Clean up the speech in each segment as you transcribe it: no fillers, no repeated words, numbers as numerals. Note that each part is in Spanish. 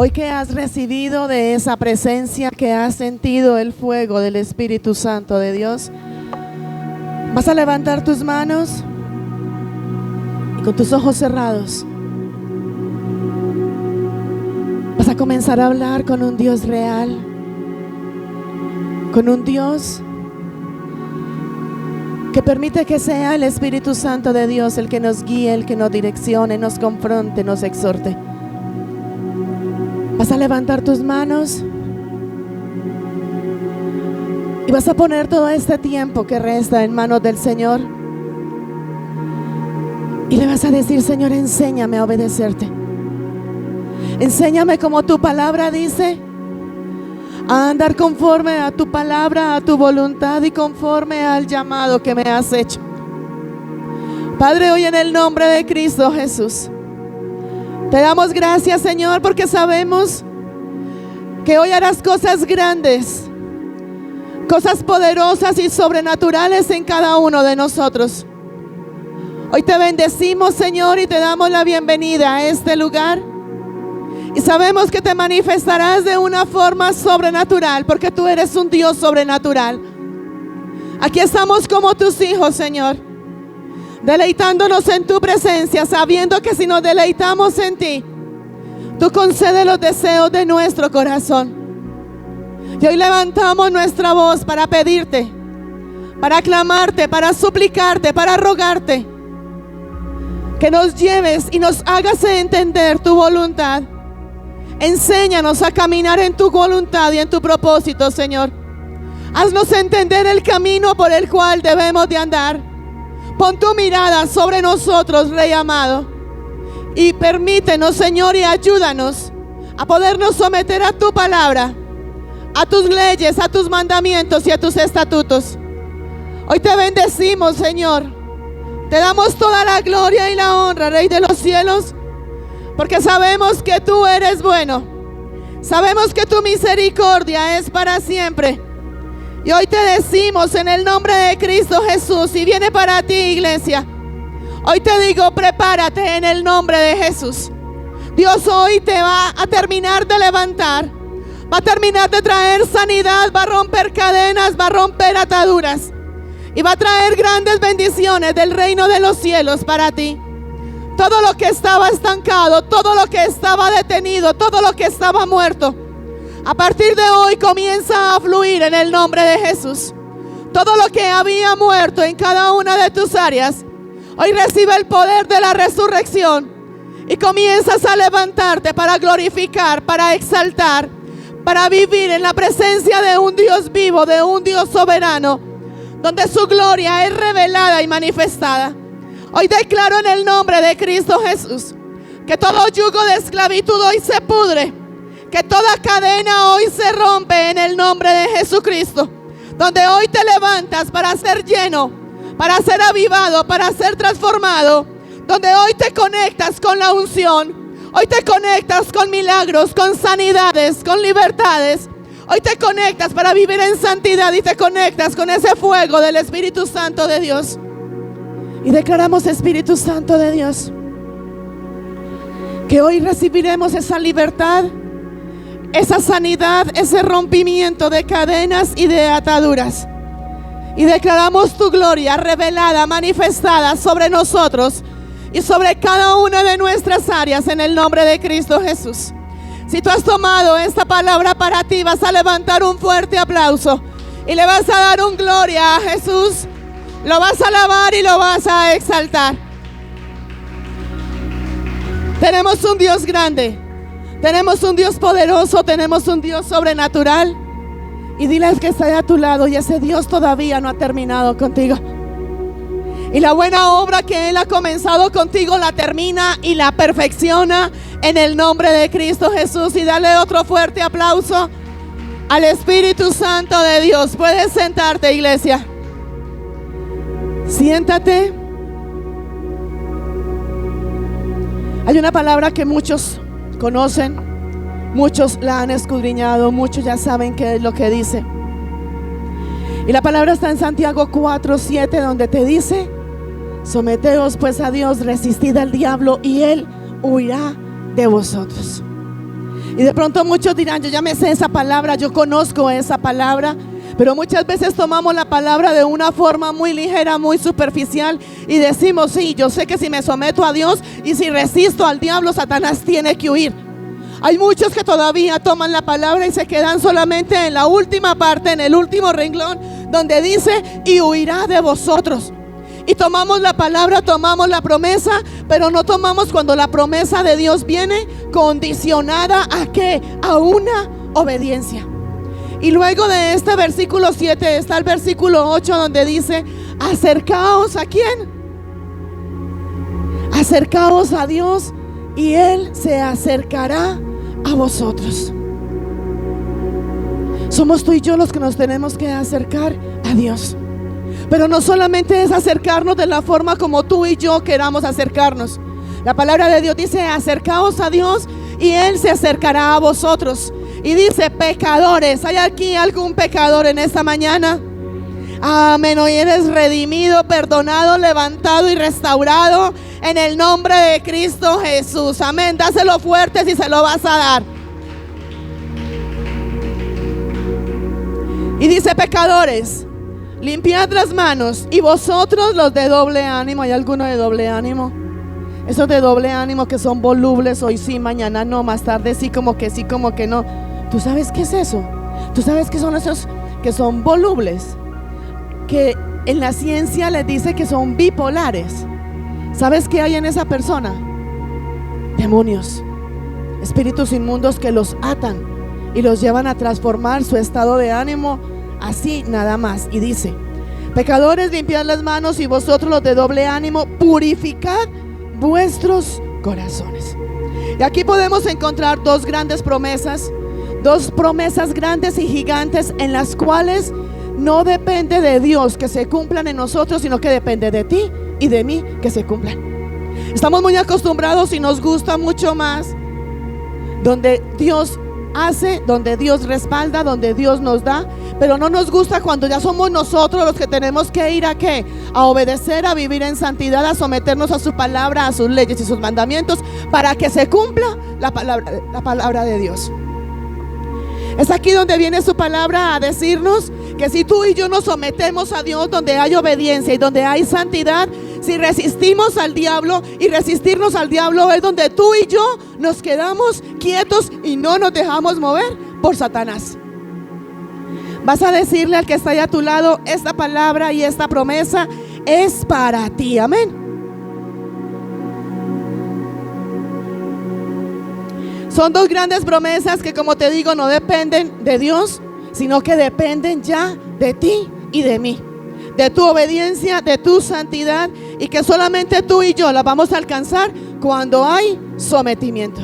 Hoy que has recibido de esa presencia, que has sentido el fuego del Espíritu Santo de Dios, vas a levantar tus manos y con tus ojos cerrados vas a comenzar a hablar con un Dios real, con un Dios que permite que sea el Espíritu Santo de Dios el que nos guíe, el que nos direccione, nos confronte, nos exhorte. Vas a levantar tus manos y vas a poner todo este tiempo que resta en manos del Señor y le vas a decir: Señor, enséñame a obedecerte. Enséñame, como tu palabra dice, a andar conforme a tu palabra, a tu voluntad y conforme al llamado que me has hecho. Padre, hoy en el nombre de Cristo Jesús, te damos gracias, Señor, porque sabemos que hoy harás cosas grandes, cosas poderosas y sobrenaturales en cada uno de nosotros. Hoy te bendecimos, Señor, y te damos la bienvenida a este lugar. Y sabemos que te manifestarás de una forma sobrenatural, porque tú eres un Dios sobrenatural. Aquí estamos como tus hijos, Señor, deleitándonos en tu presencia, sabiendo que si nos deleitamos en ti, tú concedes los deseos de nuestro corazón. Y hoy levantamos nuestra voz para pedirte, para clamarte, para suplicarte, para rogarte que nos lleves y nos hagas entender tu voluntad. Enséñanos a caminar en tu voluntad y en tu propósito, Señor. Haznos entender el camino por el cual debemos de andar. Pon tu mirada sobre nosotros, Rey amado, y permítenos, Señor, y ayúdanos a podernos someter a tu palabra, a tus leyes, a tus mandamientos y a tus estatutos. Hoy te bendecimos, Señor. Te damos toda la gloria y la honra, Rey de los cielos, porque sabemos que tú eres bueno. Sabemos que tu misericordia es para siempre. Y hoy te decimos en el nombre de Cristo Jesús, y viene para ti, iglesia. Hoy te digo, prepárate en el nombre de Jesús. Dios hoy te va a terminar de levantar, va a terminar de traer sanidad, va a romper cadenas, va a romper ataduras y va a traer grandes bendiciones del reino de los cielos para ti. Todo lo que estaba estancado, todo lo que estaba detenido, todo lo que estaba muerto, a partir de hoy comienza a fluir en el nombre de Jesús. Todo lo que había muerto en cada una de tus áreas, hoy recibe el poder de la resurrección y comienzas a levantarte para glorificar, para exaltar, para vivir en la presencia de un Dios vivo, de un Dios soberano, donde su gloria es revelada y manifestada. Hoy declaro en el nombre de Cristo Jesús que todo yugo de esclavitud hoy se pudre, que toda cadena hoy se rompe en el nombre de Jesucristo, donde hoy te levantas para ser lleno, para ser avivado, para ser transformado, donde hoy te conectas con la unción, hoy te conectas con milagros, con sanidades, con libertades. Hoy te conectas para vivir en santidad y te conectas con ese fuego del Espíritu Santo de Dios. Y declaramos, Espíritu Santo de Dios, que hoy recibiremos esa libertad, esa sanidad, ese rompimiento de cadenas y de ataduras. Y declaramos tu gloria revelada, manifestada sobre nosotros y sobre cada una de nuestras áreas en el nombre de Cristo Jesús. Si tú has tomado esta palabra para ti, vas a levantar un fuerte aplauso y le vas a dar un gloria a Jesús. Lo vas a alabar y lo vas a exaltar. Tenemos un Dios grande, tenemos un Dios poderoso, tenemos un Dios sobrenatural. Y diles que está a tu lado, y ese Dios todavía no ha terminado contigo. Y la buena obra que Él ha comenzado contigo la termina y la perfecciona en el nombre de Cristo Jesús. Y dale otro fuerte aplauso al Espíritu Santo de Dios. Puedes sentarte, iglesia. Siéntate. Hay una palabra que muchos conocen, muchos la han escudriñado, muchos ya saben qué es lo que dice. Y la palabra está en Santiago 4:7, donde te dice: someteos pues a Dios, resistid al diablo y Él huirá de vosotros. Y de pronto muchos dirán, yo ya me sé esa palabra, yo conozco esa palabra. Pero muchas veces tomamos la palabra de una forma muy ligera, muy superficial, y decimos, sí, yo sé que si me someto a Dios y si resisto al diablo, Satanás tiene que huir. Hay muchos que todavía toman la palabra y se quedan solamente en la última parte, en el último renglón, donde dice, y huirá de vosotros. Y tomamos la palabra, tomamos la promesa, pero no tomamos cuando la promesa de Dios viene condicionada ¿a qué? A una obediencia. Y luego de este versículo 7 está el versículo 8, donde dice, acercaos ¿a quién? Acercaos a Dios y Él se acercará a vosotros. Somos tú y yo los que nos tenemos que acercar a Dios. Pero no solamente es acercarnos de la forma como tú y yo queramos acercarnos. La palabra de Dios dice, acercaos a Dios y Él se acercará a vosotros. Y dice, pecadores. ¿Hay aquí algún pecador en esta mañana? Amén. Hoy eres redimido, perdonado, levantado y restaurado en el nombre de Cristo Jesús. Amén. Dáselo fuerte si se lo vas a dar. Y dice, pecadores, limpiad las manos. Y vosotros los de doble ánimo. ¿Hay alguno de doble ánimo? Esos de doble ánimo que son volubles, hoy sí, mañana no, más tarde sí, como que no. ¿Tú sabes qué es eso? ¿Tú sabes qué son esos que son volubles? Que en la ciencia les dice que son bipolares. ¿Sabes qué hay en esa persona? Demonios, espíritus inmundos que los atan y los llevan a transformar su estado de ánimo así nada más. Y dice, pecadores, limpiad las manos, y vosotros los de doble ánimo, purificad vuestros corazones. Y aquí podemos encontrar dos grandes promesas, dos promesas grandes y gigantes, en las cuales no depende de Dios que se cumplan en nosotros, sino que depende de ti y de mí que se cumplan. Estamos muy acostumbrados y nos gusta mucho más donde Dios hace, donde Dios respalda, donde Dios nos da, pero no nos gusta cuando ya somos nosotros los que tenemos que ir ¿a qué? A obedecer, a vivir en santidad, a someternos a su palabra, a sus leyes y sus mandamientos, para que se cumpla la palabra de Dios. Es aquí donde viene su palabra a decirnos que si tú y yo nos sometemos a Dios, donde hay obediencia y donde hay santidad, si resistimos al diablo, y resistirnos al diablo es donde tú y yo nos quedamos quietos y no nos dejamos mover por Satanás. Vas a decirle al que está ahí a tu lado, esta palabra y esta promesa es para ti. Amén. Son dos grandes promesas que, como te digo, no dependen de Dios, sino que dependen ya de ti y de mí, de tu obediencia, de tu santidad, y que solamente tú y yo las vamos a alcanzar cuando hay sometimiento.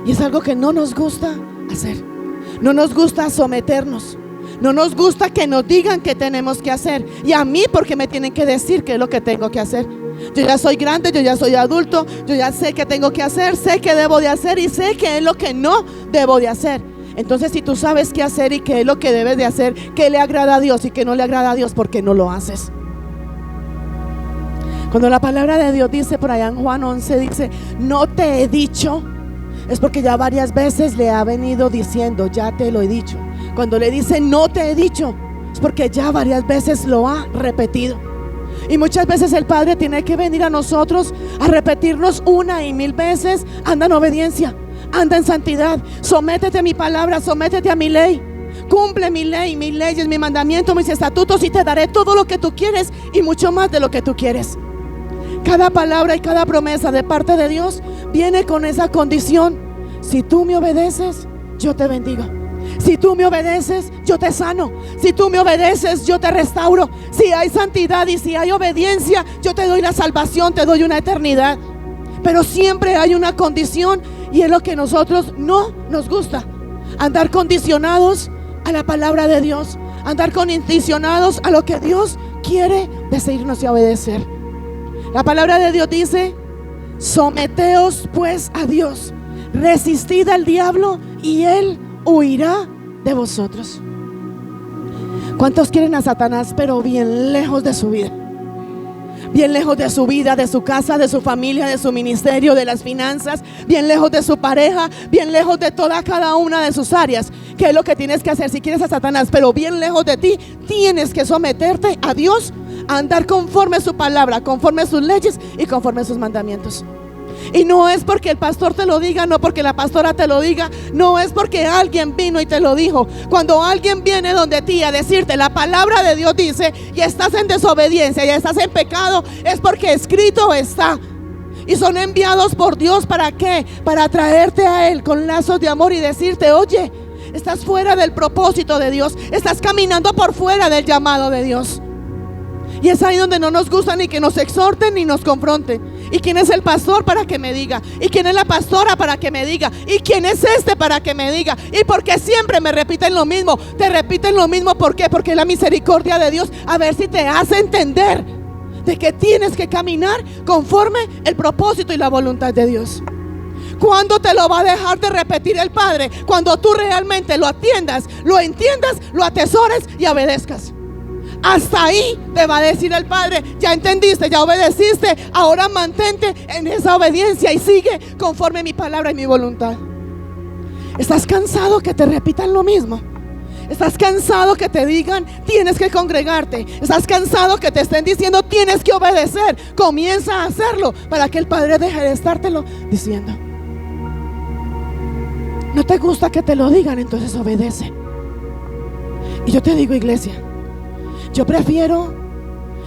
Y es algo que no nos gusta hacer. No nos gusta someternos. No nos gusta que nos digan qué tenemos que hacer. Y a mí, porque me tienen que decir qué es lo que tengo que hacer. Yo ya soy grande, yo ya soy adulto, yo ya sé qué tengo que hacer, sé qué debo de hacer y sé qué es lo que no debo de hacer. Entonces, si tú sabes qué hacer y qué es lo que debes de hacer, qué le agrada a Dios y qué no le agrada a Dios, ¿por qué no lo haces? Cuando la palabra de Dios dice por allá en Juan 11, dice, no te he dicho, es porque ya varias veces le ha venido diciendo, ya te lo he dicho. Cuando le dice no te he dicho, es porque ya varias veces lo ha repetido. Y muchas veces el Padre tiene que venir a nosotros a repetirnos una y mil veces: anda en obediencia, anda en santidad, sométete a mi palabra, sométete a mi ley, cumple mi ley, mis leyes, mi mandamiento, mis estatutos, y te daré todo lo que tú quieres y mucho más de lo que tú quieres. Cada palabra y cada promesa de parte de Dios viene con esa condición: si tú me obedeces, yo te bendigo. Si tú me obedeces, yo te sano. Si tú me obedeces, yo te restauro. Si hay santidad y si hay obediencia, yo te doy la salvación, te doy una eternidad. Pero siempre hay una condición, y es lo que a nosotros no nos gusta: andar condicionados a la palabra de Dios, andar condicionados a lo que Dios quiere decirnos y obedecer. La palabra de Dios dice: someteos pues a Dios, resistid al diablo y él huirá de vosotros. ¿Cuántos quieren a Satanás pero bien lejos de su vida? bien lejos de su vida, de su casa, de su familia, de su ministerio, de las finanzas, bien lejos de su pareja, bien lejos de toda cada una de sus áreas. ¿Qué es lo que tienes que hacer? Si quieres a Satanás, pero bien lejos de ti, tienes que someterte a Dios, a andar conforme a su palabra, conforme a sus leyes y conforme a sus mandamientos. Y no es porque el pastor te lo diga, no porque la pastora te lo diga, no es porque alguien vino y te lo dijo. Cuando alguien viene donde ti a decirte la palabra de Dios dice, y estás en desobediencia y estás en pecado, es porque escrito está. Y son enviados por Dios, ¿para qué? Para traerte a Él con lazos de amor y decirte, oye, estás fuera del propósito de Dios, estás caminando por fuera del llamado de Dios. Y es ahí donde no nos gusta ni que nos exhorten ni nos confronten. ¿Y quién es el pastor para que me diga? ¿Y quién es la pastora para que me diga? ¿Y quién es este para que me diga? ¿Y por qué siempre me repiten lo mismo? Te repiten lo mismo, ¿por qué? Porque la misericordia de Dios, a ver si te hace entender de que tienes que caminar conforme el propósito y la voluntad de Dios. ¿Cuándo te lo va a dejar de repetir el Padre? Cuando tú realmente lo atiendas, lo entiendas, lo atesores y obedezcas. Hasta ahí te va a decir el Padre, ya entendiste, ya obedeciste, ahora mantente en esa obediencia y sigue conforme mi palabra y mi voluntad. ¿Estás cansado que te repitan lo mismo? ¿Estás cansado que te digan tienes que congregarte? ¿Estás cansado que te estén diciendo tienes que obedecer? Comienza a hacerlo para que el Padre deje de estártelo diciendo. ¿No te gusta que te lo digan? Entonces obedece. Y yo te digo, iglesia, yo prefiero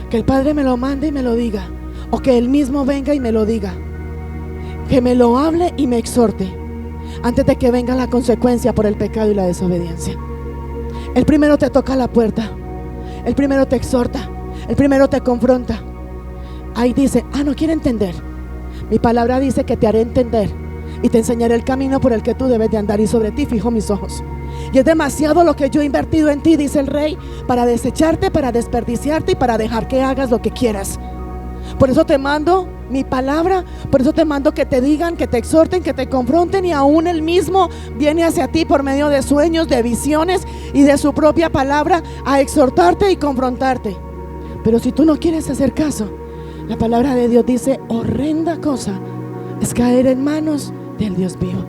que el Padre me lo mande y me lo diga, o que Él mismo venga y me lo diga, que me lo hable y me exhorte, antes de que venga la consecuencia por el pecado y la desobediencia. El primero te toca la puerta, el primero te exhorta, el primero te confronta. Ahí dice, no quiere entender. Mi palabra dice que te haré entender y te enseñaré el camino por el que tú debes de andar, y sobre ti fijo mis ojos. Y es demasiado lo que yo he invertido en ti, dice el Rey, para desecharte, para desperdiciarte y para dejar que hagas lo que quieras. Por eso te mando mi palabra, por eso te mando que te digan, que te exhorten, que te confronten, y aún Él mismo viene hacia ti por medio de sueños, de visiones y de su propia palabra a exhortarte y confrontarte. Pero si tú no quieres hacer caso, la palabra de Dios dice, horrenda cosa es caer en manos del Dios vivo.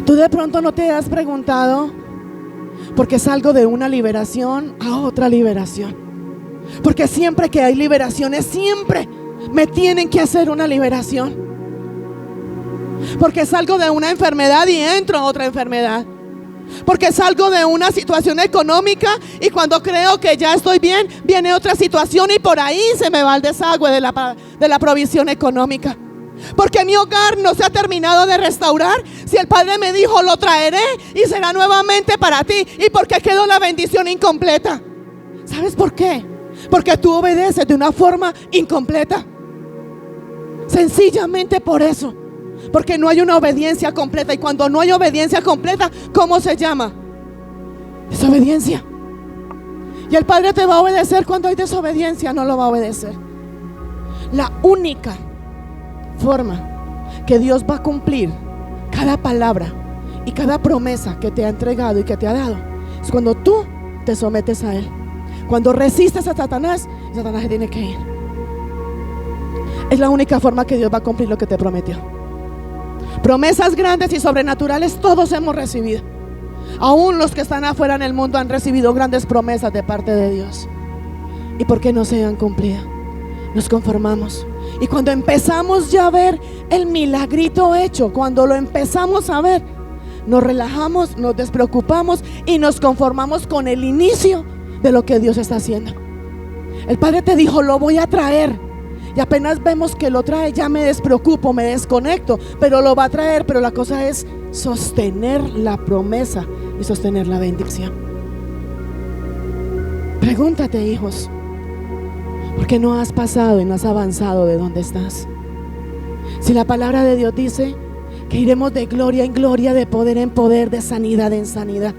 Tú de pronto no te has preguntado por qué salgo de una liberación a otra liberación. Porque siempre que hay liberaciones, siempre me tienen que hacer una liberación. Porque salgo de una enfermedad y entro a otra enfermedad. Porque salgo de una situación económica y cuando creo que ya estoy bien, viene otra situación y por ahí se me va el desagüe de la provisión económica. Porque mi hogar no se ha terminado de restaurar. Si el Padre me dijo, lo traeré y será nuevamente para ti. ¿Y por qué quedó la bendición incompleta? ¿Sabes por qué? Porque tú obedeces de una forma incompleta. Sencillamente por eso. Porque no hay una obediencia completa. Y cuando no hay obediencia completa, ¿cómo se llama? Desobediencia. Y el Padre te va a obedecer cuando hay desobediencia, no lo va a obedecer. La única forma que Dios va a cumplir cada palabra y cada promesa que te ha entregado y que te ha dado es cuando tú te sometes a Él. Cuando resistes a Satanás, Satanás se tiene que ir. Es la única forma que Dios va a cumplir lo que te prometió. Promesas grandes y sobrenaturales todos hemos recibido. Aún los que están afuera en el mundo han recibido grandes promesas de parte de Dios. ¿Y por qué no se han cumplido? Nos conformamos. Y cuando empezamos ya a ver el milagrito hecho, cuando lo empezamos a ver, nos relajamos, nos despreocupamos y nos conformamos con el inicio de lo que Dios está haciendo. El Padre te dijo, lo voy a traer. Y apenas vemos que lo trae, ya me despreocupo, me desconecto, pero lo va a traer. Pero la cosa es sostener la promesa y sostener la bendición. Pregúntate, hijos, ¿por qué no has pasado y no has avanzado de donde estás? Si la palabra de Dios dice que iremos de gloria en gloria, de poder en poder, de sanidad en sanidad,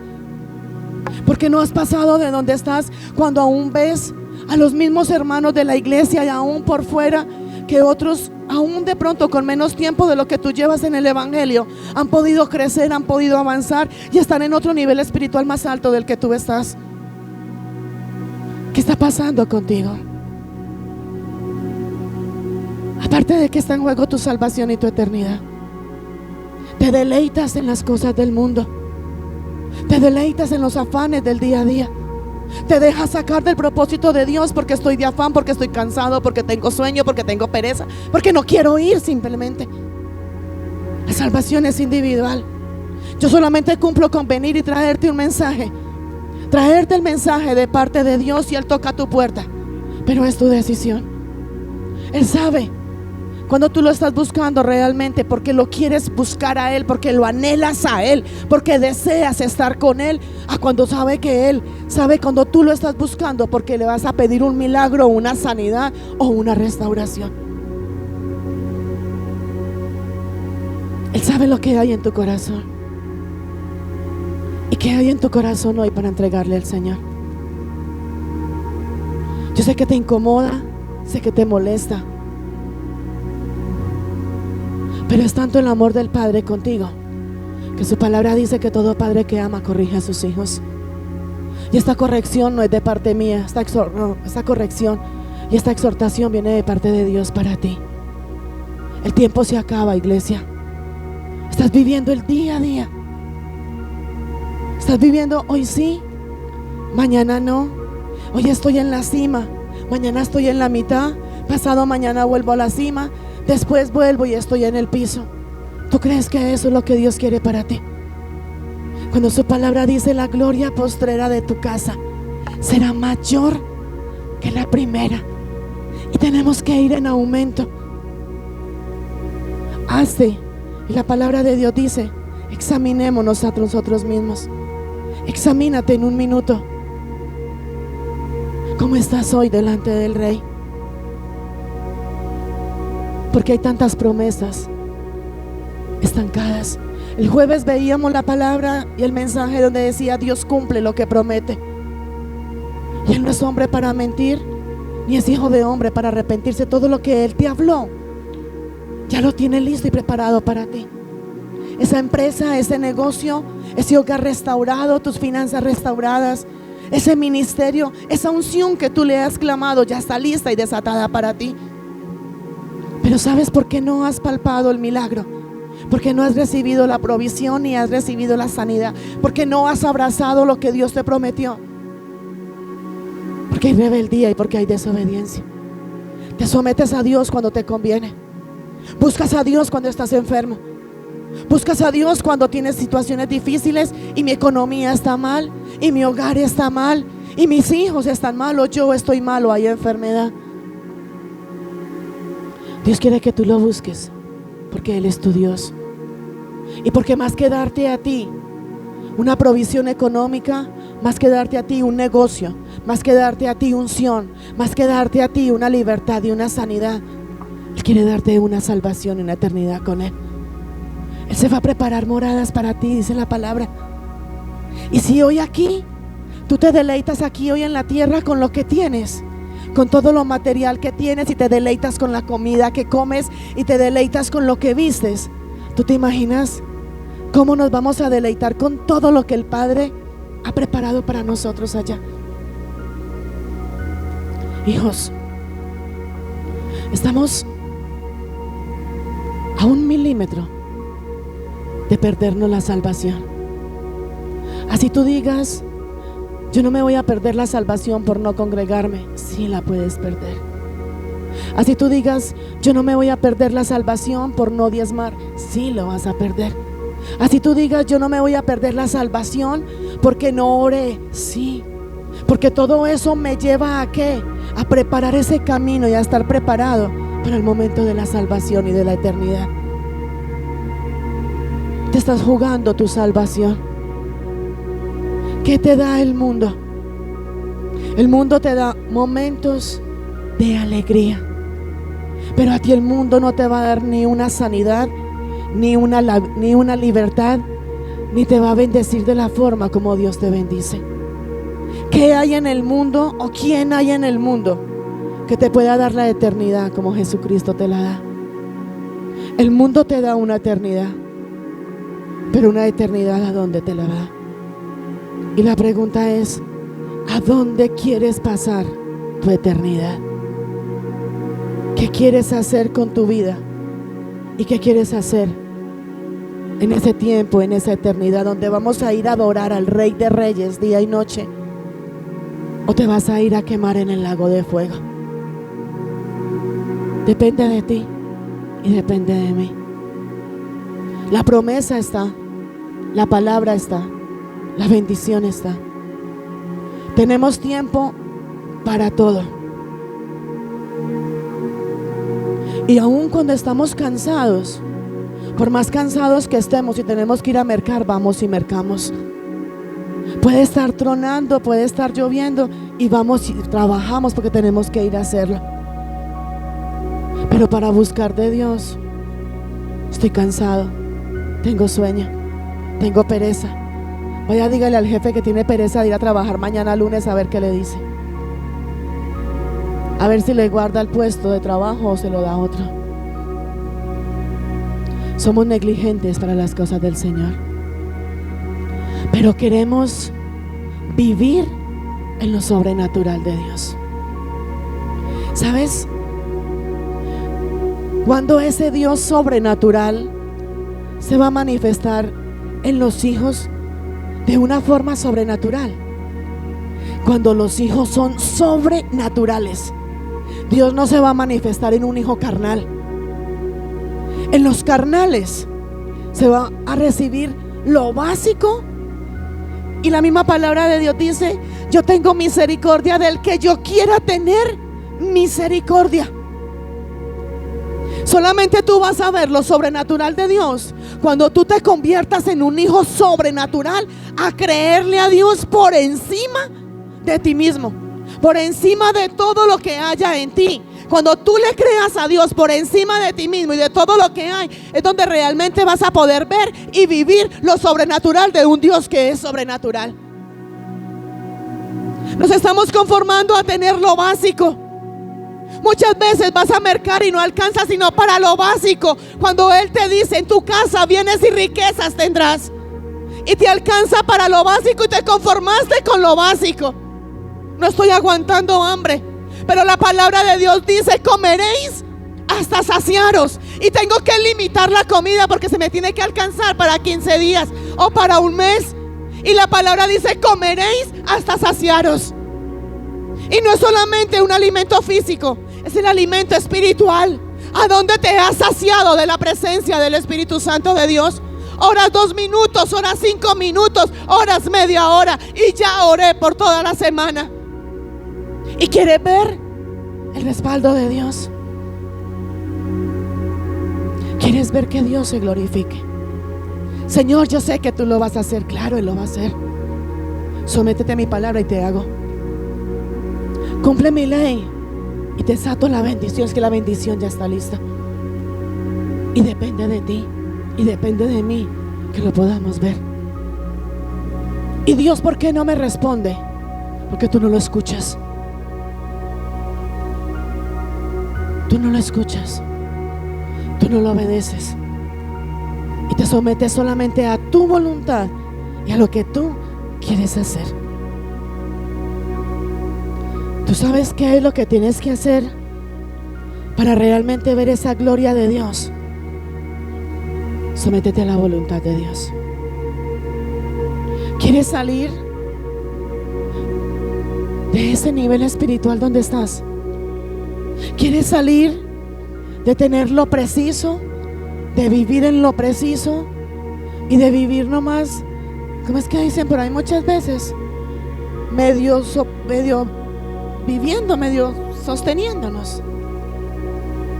¿por qué no has pasado de donde estás cuando aún ves a los mismos hermanos de la iglesia y aún por fuera que otros, aún de pronto con menos tiempo de lo que tú llevas en el evangelio, han podido crecer, han podido avanzar y están en otro nivel espiritual más alto del que tú estás? ¿Qué está pasando contigo? Aparte de que está en juego tu salvación y tu eternidad, te deleitas en las cosas del mundo, te deleitas en los afanes del día a día, te dejas sacar del propósito de Dios porque estoy de afán, porque estoy cansado, porque tengo sueño, porque tengo pereza, porque no quiero ir simplemente. La salvación es individual. Yo solamente cumplo con venir y traerte un mensaje, traerte el mensaje de parte de Dios, y Él toca tu puerta, pero es tu decisión. Él sabe cuando tú lo estás buscando realmente, porque lo quieres buscar a Él, porque lo anhelas a Él, porque deseas estar con Él, a cuando sabe que Él sabe cuando tú lo estás buscando, porque le vas a pedir un milagro, una sanidad o una restauración. Él sabe lo que hay en tu corazón. ¿Y qué hay en tu corazón hoy para entregarle al Señor? Yo sé que te incomoda, sé que te molesta, pero es tanto el amor del Padre contigo, que su palabra dice que todo padre que ama corrige a sus hijos. Y esta corrección no es de parte mía, esta corrección y esta exhortación viene de parte de Dios para ti. El tiempo se acaba, iglesia. Estás viviendo el día a día. Estás viviendo hoy sí, mañana no. Hoy estoy en la cima, mañana estoy en la mitad, pasado mañana vuelvo a la cima, después vuelvo y estoy en el piso. ¿Tú crees que eso es lo que Dios quiere para ti? Cuando su palabra dice: la gloria postrera de tu casa será mayor que la primera. Y tenemos que ir en aumento. Y la palabra de Dios dice: examinémonos a nosotros mismos. Examínate en un minuto. ¿Cómo estás hoy delante del Rey? Porque hay tantas promesas estancadas. El jueves veíamos la palabra y el mensaje donde decía: Dios cumple lo que promete. Y Él no es hombre para mentir, ni es hijo de hombre para arrepentirse. Todo lo que Él te habló, ya lo tiene listo y preparado para ti. Esa empresa, ese negocio, ese hogar restaurado, tus finanzas restauradas, ese ministerio, esa unción que tú le has clamado, ya está lista y desatada para ti. Pero ¿sabes por qué no has palpado el milagro? Porque no has recibido la provisión ni has recibido la sanidad. Porque no has abrazado lo que Dios te prometió. Porque hay rebeldía y porque hay desobediencia. Te sometes a Dios cuando te conviene. Buscas a Dios cuando estás enfermo. Buscas a Dios cuando tienes situaciones difíciles y mi economía está mal, y mi hogar está mal, y mis hijos están mal, o yo estoy mal, o hay enfermedad. Dios quiere que tú lo busques, porque Él es tu Dios. Y porque más que darte a ti una provisión económica, más que darte a ti un negocio, más que darte a ti unción, más que darte a ti una libertad y una sanidad, Él quiere darte una salvación y una eternidad con Él. Él se va a preparar moradas para ti, dice la palabra. Y si hoy aquí tú te deleitas aquí hoy en la tierra con lo que tienes, con todo lo material que tienes, y te deleitas con la comida que comes, y te deleitas con lo que vistes, ¿tú te imaginas cómo nos vamos a deleitar con todo lo que el Padre ha preparado para nosotros allá? Hijos, estamos a 1 milímetro de perdernos la salvación. Así tú digas: yo no me voy a perder la salvación por no congregarme. Sí la puedes perder. Así tú digas: yo no me voy a perder la salvación por no diezmar. Sí lo vas a perder. Así tú digas: yo no me voy a perder la salvación porque no oré. Sí, porque todo eso me lleva a ¿qué? A preparar ese camino y a estar preparado para el momento de la salvación y de la eternidad. Te estás jugando tu salvación. ¿Qué te da el mundo? El mundo te da momentos de alegría, pero a ti el mundo no te va a dar ni una sanidad, ni una libertad, ni te va a bendecir de la forma como Dios te bendice. ¿Qué hay en el mundo, o quién hay en el mundo que te pueda dar la eternidad como Jesucristo te la da? El mundo te da una eternidad, pero una eternidad, ¿a dónde te la da? Y la pregunta es: ¿a dónde quieres pasar tu eternidad? ¿Qué quieres hacer con tu vida? ¿Y qué quieres hacer en ese tiempo, en esa eternidad donde vamos a ir a adorar al Rey de Reyes día y noche? ¿O te vas a ir a quemar en el lago de fuego? Depende de ti y depende de mí. La promesa está, la palabra está, la bendición está. Tenemos tiempo para todo. Y aun cuando estamos cansados, por más cansados que estemos y tenemos que ir a mercar, vamos y mercamos. Puede estar tronando, puede estar lloviendo y vamos y trabajamos porque tenemos que ir a hacerlo. Pero para buscar de Dios, estoy cansado, tengo sueño, tengo pereza. Vaya, dígale al jefe que tiene pereza de ir a trabajar mañana lunes, a ver qué le dice. A ver si le guarda el puesto de trabajo o se lo da a otro. Somos negligentes para las cosas del Señor, pero queremos vivir en lo sobrenatural de Dios. ¿Sabes? Cuando ese Dios sobrenatural se va a manifestar en los hijos de una forma sobrenatural. Cuando los hijos son sobrenaturales, Dios no se va a manifestar en un hijo carnal. En los carnales se va a recibir lo básico. Y la misma palabra de Dios dice: yo tengo misericordia del que yo quiera tener misericordia. Solamente tú vas a ver lo sobrenatural de Dios cuando tú te conviertas en un hijo sobrenatural, a creerle a Dios por encima de ti mismo, por encima de todo lo que haya en ti. Cuando tú le creas a Dios por encima de ti mismo y de todo lo que hay, es donde realmente vas a poder ver y vivir lo sobrenatural de un Dios que es sobrenatural. Nos estamos conformando a tener lo básico. Muchas veces vas a mercar y no alcanzas sino para lo básico. Cuando Él te dice: en tu casa bienes y riquezas tendrás, y te alcanza para lo básico y te conformaste con lo básico. No estoy aguantando hambre, pero la palabra de Dios dice: comeréis hasta saciaros. Y tengo que limitar la comida porque se me tiene que alcanzar para 15 días o para un mes. Y la palabra dice: comeréis hasta saciaros. Y no es solamente un alimento físico, es el alimento espiritual. ¿A dónde te has saciado de la presencia del Espíritu Santo de Dios? Horas 2 minutos, horas 5 minutos, horas media hora, y ya oré por toda la semana. ¿Y quieres ver el respaldo de Dios? ¿Quieres ver que Dios se glorifique? Señor, yo sé que tú lo vas a hacer. Claro, Él lo va a hacer. Sométete a mi palabra y te hago. Cumple mi ley y te desato la bendición. Es que la bendición ya está lista. Y depende de ti y depende de mí que lo podamos ver. Y Dios, ¿por qué no me responde? Porque tú no lo escuchas. Tú no lo escuchas. Tú no lo obedeces. Y te sometes solamente a tu voluntad y a lo que tú quieres hacer. ¿Tú sabes qué es lo que tienes que hacer para realmente ver esa gloria de Dios? Sométete a la voluntad de Dios. ¿Quieres salir de ese nivel espiritual donde estás? ¿Quieres salir de tener lo preciso, de vivir en lo preciso y de vivir nomás, ¿cómo es que dicen por ahí muchas veces? Medio viviendo, medio sosteniéndonos.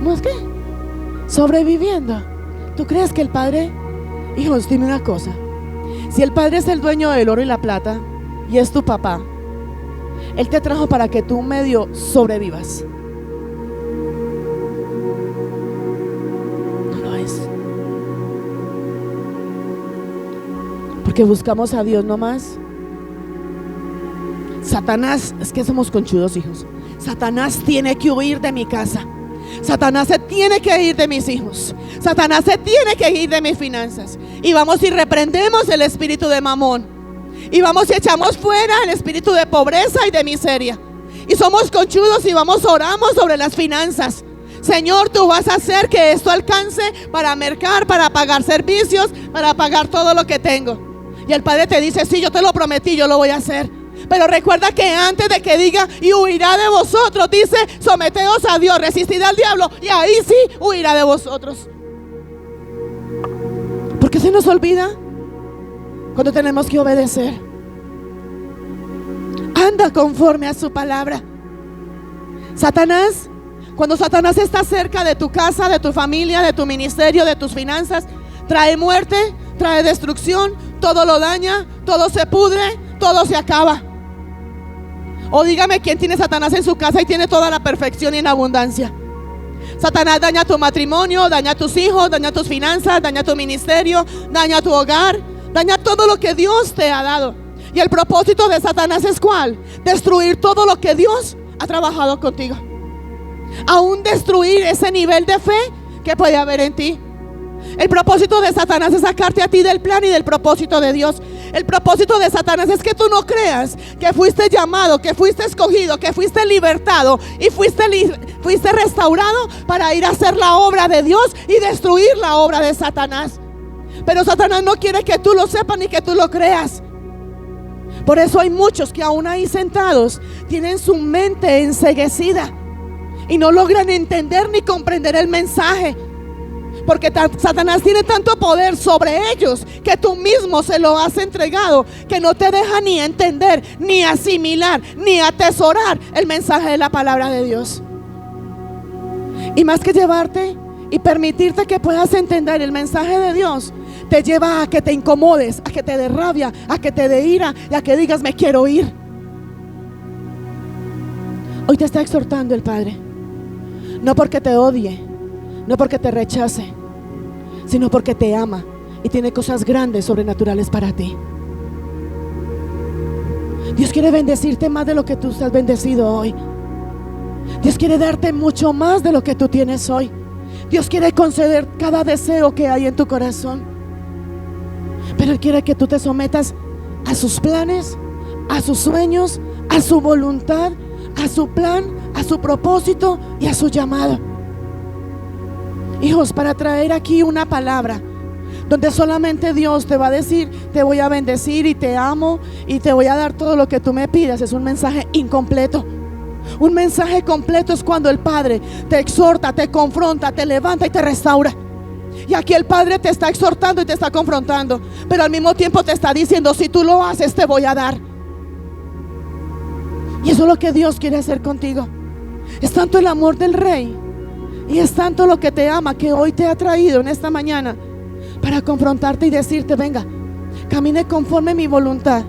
¿No es qué? Sobreviviendo. ¿Tú crees que el Padre? Hijos, dime una cosa. Si el Padre es el dueño del oro y la plata y es tu papá, Él te trajo para que tú medio sobrevivas. No lo es. Porque buscamos a Dios nomás. Satanás, es que somos conchudos, hijos. Satanás tiene que huir de mi casa. Satanás se tiene que ir de mis hijos. Satanás se tiene que ir de mis finanzas. Y vamos y reprendemos el espíritu de mamón. Y vamos y echamos fuera el espíritu de pobreza y de miseria. Y somos conchudos y vamos, oramos sobre las finanzas. Señor, tú vas a hacer que esto alcance para mercar, para pagar servicios, para pagar todo lo que tengo. Y el Padre te dice, sí, yo te lo prometí, yo lo voy a hacer. Pero recuerda que antes de que diga y huirá de vosotros, dice, someteos a Dios, resistid al diablo y ahí sí huirá de vosotros. ¿Por qué se nos olvida cuando tenemos que obedecer? Anda conforme a su palabra. Cuando Satanás está cerca de tu casa, de tu familia, de tu ministerio, de tus finanzas, trae muerte, trae destrucción, todo lo daña, todo se pudre, todo se acaba. O dígame quién tiene Satanás en su casa y tiene toda la perfección y en abundancia. Satanás daña tu matrimonio, daña tus hijos, daña tus finanzas, daña tu ministerio, daña tu hogar, daña todo lo que Dios te ha dado. Y el propósito de Satanás es ¿cuál? Destruir todo lo que Dios ha trabajado contigo. Aún destruir ese nivel de fe que puede haber en ti. El propósito de Satanás es sacarte a ti del plan y del propósito de Dios. El propósito de Satanás es que tú no creas que fuiste llamado, que fuiste escogido, que fuiste libertado y fuiste restaurado para ir a hacer la obra de Dios y destruir la obra de Satanás. Pero Satanás no quiere que tú lo sepas ni que tú lo creas. Por eso hay muchos que aún ahí sentados tienen su mente enceguecida y no logran entender ni comprender el mensaje. Porque Satanás tiene tanto poder sobre ellos que tú mismo se lo has entregado, que no te deja ni entender, ni asimilar, ni atesorar el mensaje de la palabra de Dios. Y más que llevarte y permitirte que puedas entender el mensaje de Dios, te lleva a que te incomodes, a que te dé rabia, a que te dé ira y a que digas me quiero ir. Hoy te está exhortando el Padre, no porque te odie, no porque te rechace, sino porque te ama y tiene cosas grandes, sobrenaturales para ti. Dios quiere bendecirte más de lo que tú estás bendecido hoy. Dios quiere darte mucho más de lo que tú tienes hoy. Dios quiere conceder cada deseo que hay en tu corazón. Pero Él quiere que tú te sometas a sus planes, a sus sueños, a su voluntad, a su plan, a su propósito y a su llamado. Hijos, para traer aquí una palabra donde solamente Dios te va a decir, te voy a bendecir y te amo y te voy a dar todo lo que tú me pidas, es un mensaje incompleto. Un mensaje completo es cuando el Padre te exhorta, te confronta, te levanta y te restaura. Y aquí el Padre te está exhortando y te está confrontando, pero al mismo tiempo te está diciendo, si tú lo haces te voy a dar. Y eso es lo que Dios quiere hacer contigo. Es tanto el amor del Rey y es tanto lo que te ama, que hoy te ha traído en esta mañana para confrontarte y decirte, venga, camine conforme a mi voluntad.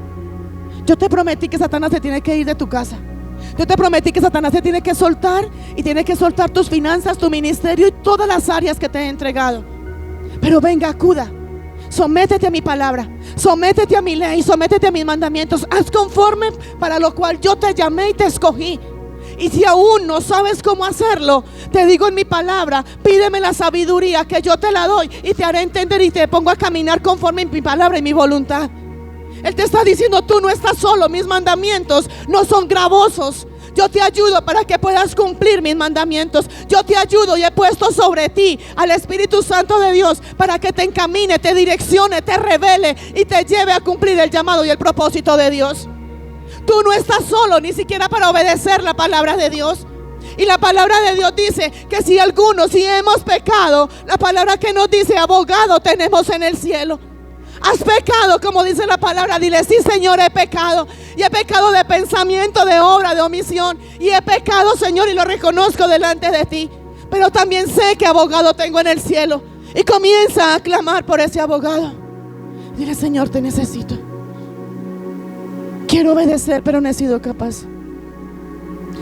Yo te prometí que Satanás se tiene que ir de tu casa. Yo te prometí que Satanás se tiene que soltar y tiene que soltar tus finanzas, tu ministerio y todas las áreas que te he entregado. Pero venga, acuda, sométete a mi palabra, sométete a mi ley, sométete a mis mandamientos, haz conforme para lo cual yo te llamé y te escogí. Y si aún no sabes cómo hacerlo, te digo en mi palabra, pídeme la sabiduría que yo te la doy y te haré entender y te pongo a caminar conforme a mi palabra y mi voluntad. Él te está diciendo, tú no estás solo, mis mandamientos no son gravosos. Yo te ayudo para que puedas cumplir mis mandamientos. Yo te ayudo y he puesto sobre ti al Espíritu Santo de Dios para que te encamine, te direccione, te revele y te lleve a cumplir el llamado y el propósito de Dios. Tú no estás solo, ni siquiera para obedecer la palabra de Dios. Y la palabra de Dios dice que si hemos pecado, la palabra que nos dice, abogado tenemos en el cielo. Has pecado, como dice la palabra, dile, sí Señor, he pecado. Y he pecado de pensamiento, de obra, de omisión. Y he pecado, Señor, y lo reconozco delante de ti. Pero también sé que abogado tengo en el cielo. Y comienza a clamar por ese abogado. Dile, Señor, te necesito. Quiero obedecer, pero no he sido capaz.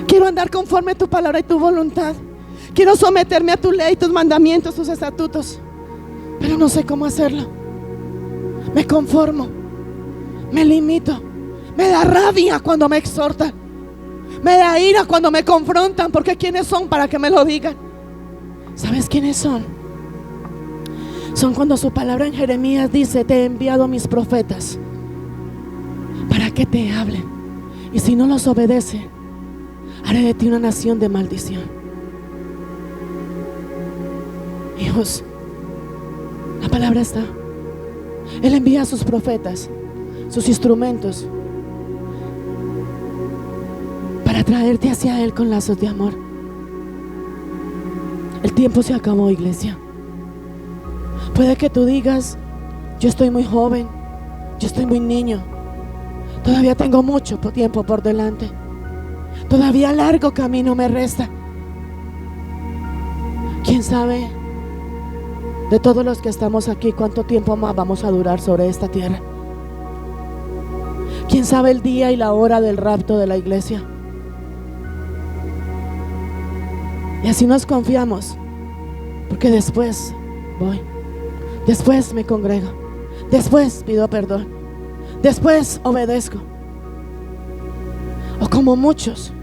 Quiero andar conforme a tu palabra y tu voluntad. Quiero someterme a tu ley, tus mandamientos, tus estatutos, pero no sé cómo hacerlo. Me conformo, me limito, me da rabia cuando me exhortan, me da ira cuando me confrontan, porque ¿quiénes son para que me lo digan? ¿Sabes quiénes son? Son cuando su palabra en Jeremías dice, te he enviado a mis profetas para que te hablen, y si no los obedece, haré de ti una nación de maldición. Hijos, la palabra está. Él envía a sus profetas, sus instrumentos, para traerte hacia Él con lazos de amor. El tiempo se acabó, iglesia. Puede que tú digas: yo estoy muy joven, yo estoy muy niño, todavía tengo mucho tiempo por delante, todavía largo camino me resta. ¿Quién sabe de todos los que estamos aquí cuánto tiempo más vamos a durar sobre esta tierra? ¿Quién sabe el día y la hora del rapto de la iglesia? Y así nos confiamos, porque después voy, después me congrego, después pido perdón, después obedezco. O como muchos,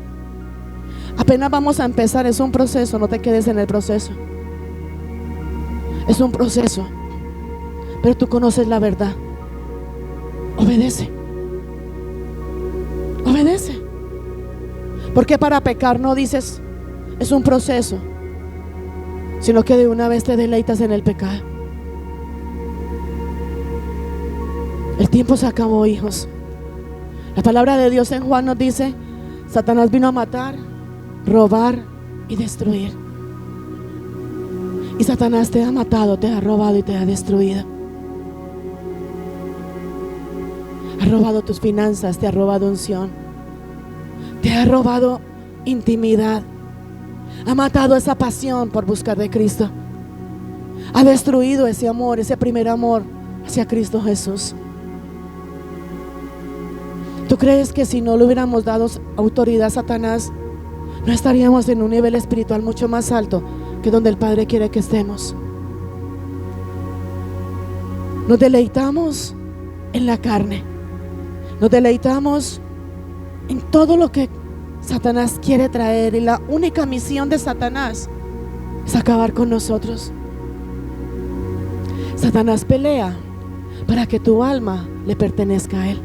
apenas vamos a empezar, es un proceso, no te quedes en el proceso. Es un proceso, pero tú conoces la verdad. Obedece, obedece. Porque para pecar no dices es un proceso, sino que de una vez te deleitas en el pecado. El tiempo se acabó, hijos. La palabra de Dios en Juan nos dice: Satanás vino a matar, robar y destruir. Y Satanás te ha matado, te ha robado y te ha destruido. Ha robado tus finanzas, te ha robado unción, te ha robado intimidad, ha matado esa pasión por buscar de Cristo, ha destruido ese amor, ese primer amor hacia Cristo Jesús. ¿Tú crees que si no le hubiéramos dado autoridad a Satanás, no estaríamos en un nivel espiritual mucho más alto que donde el Padre quiere que estemos? Nos deleitamos en la carne, nos deleitamos en todo lo que Satanás quiere traer, y la única misión de Satanás es acabar con nosotros. Satanás pelea para que tu alma le pertenezca a él,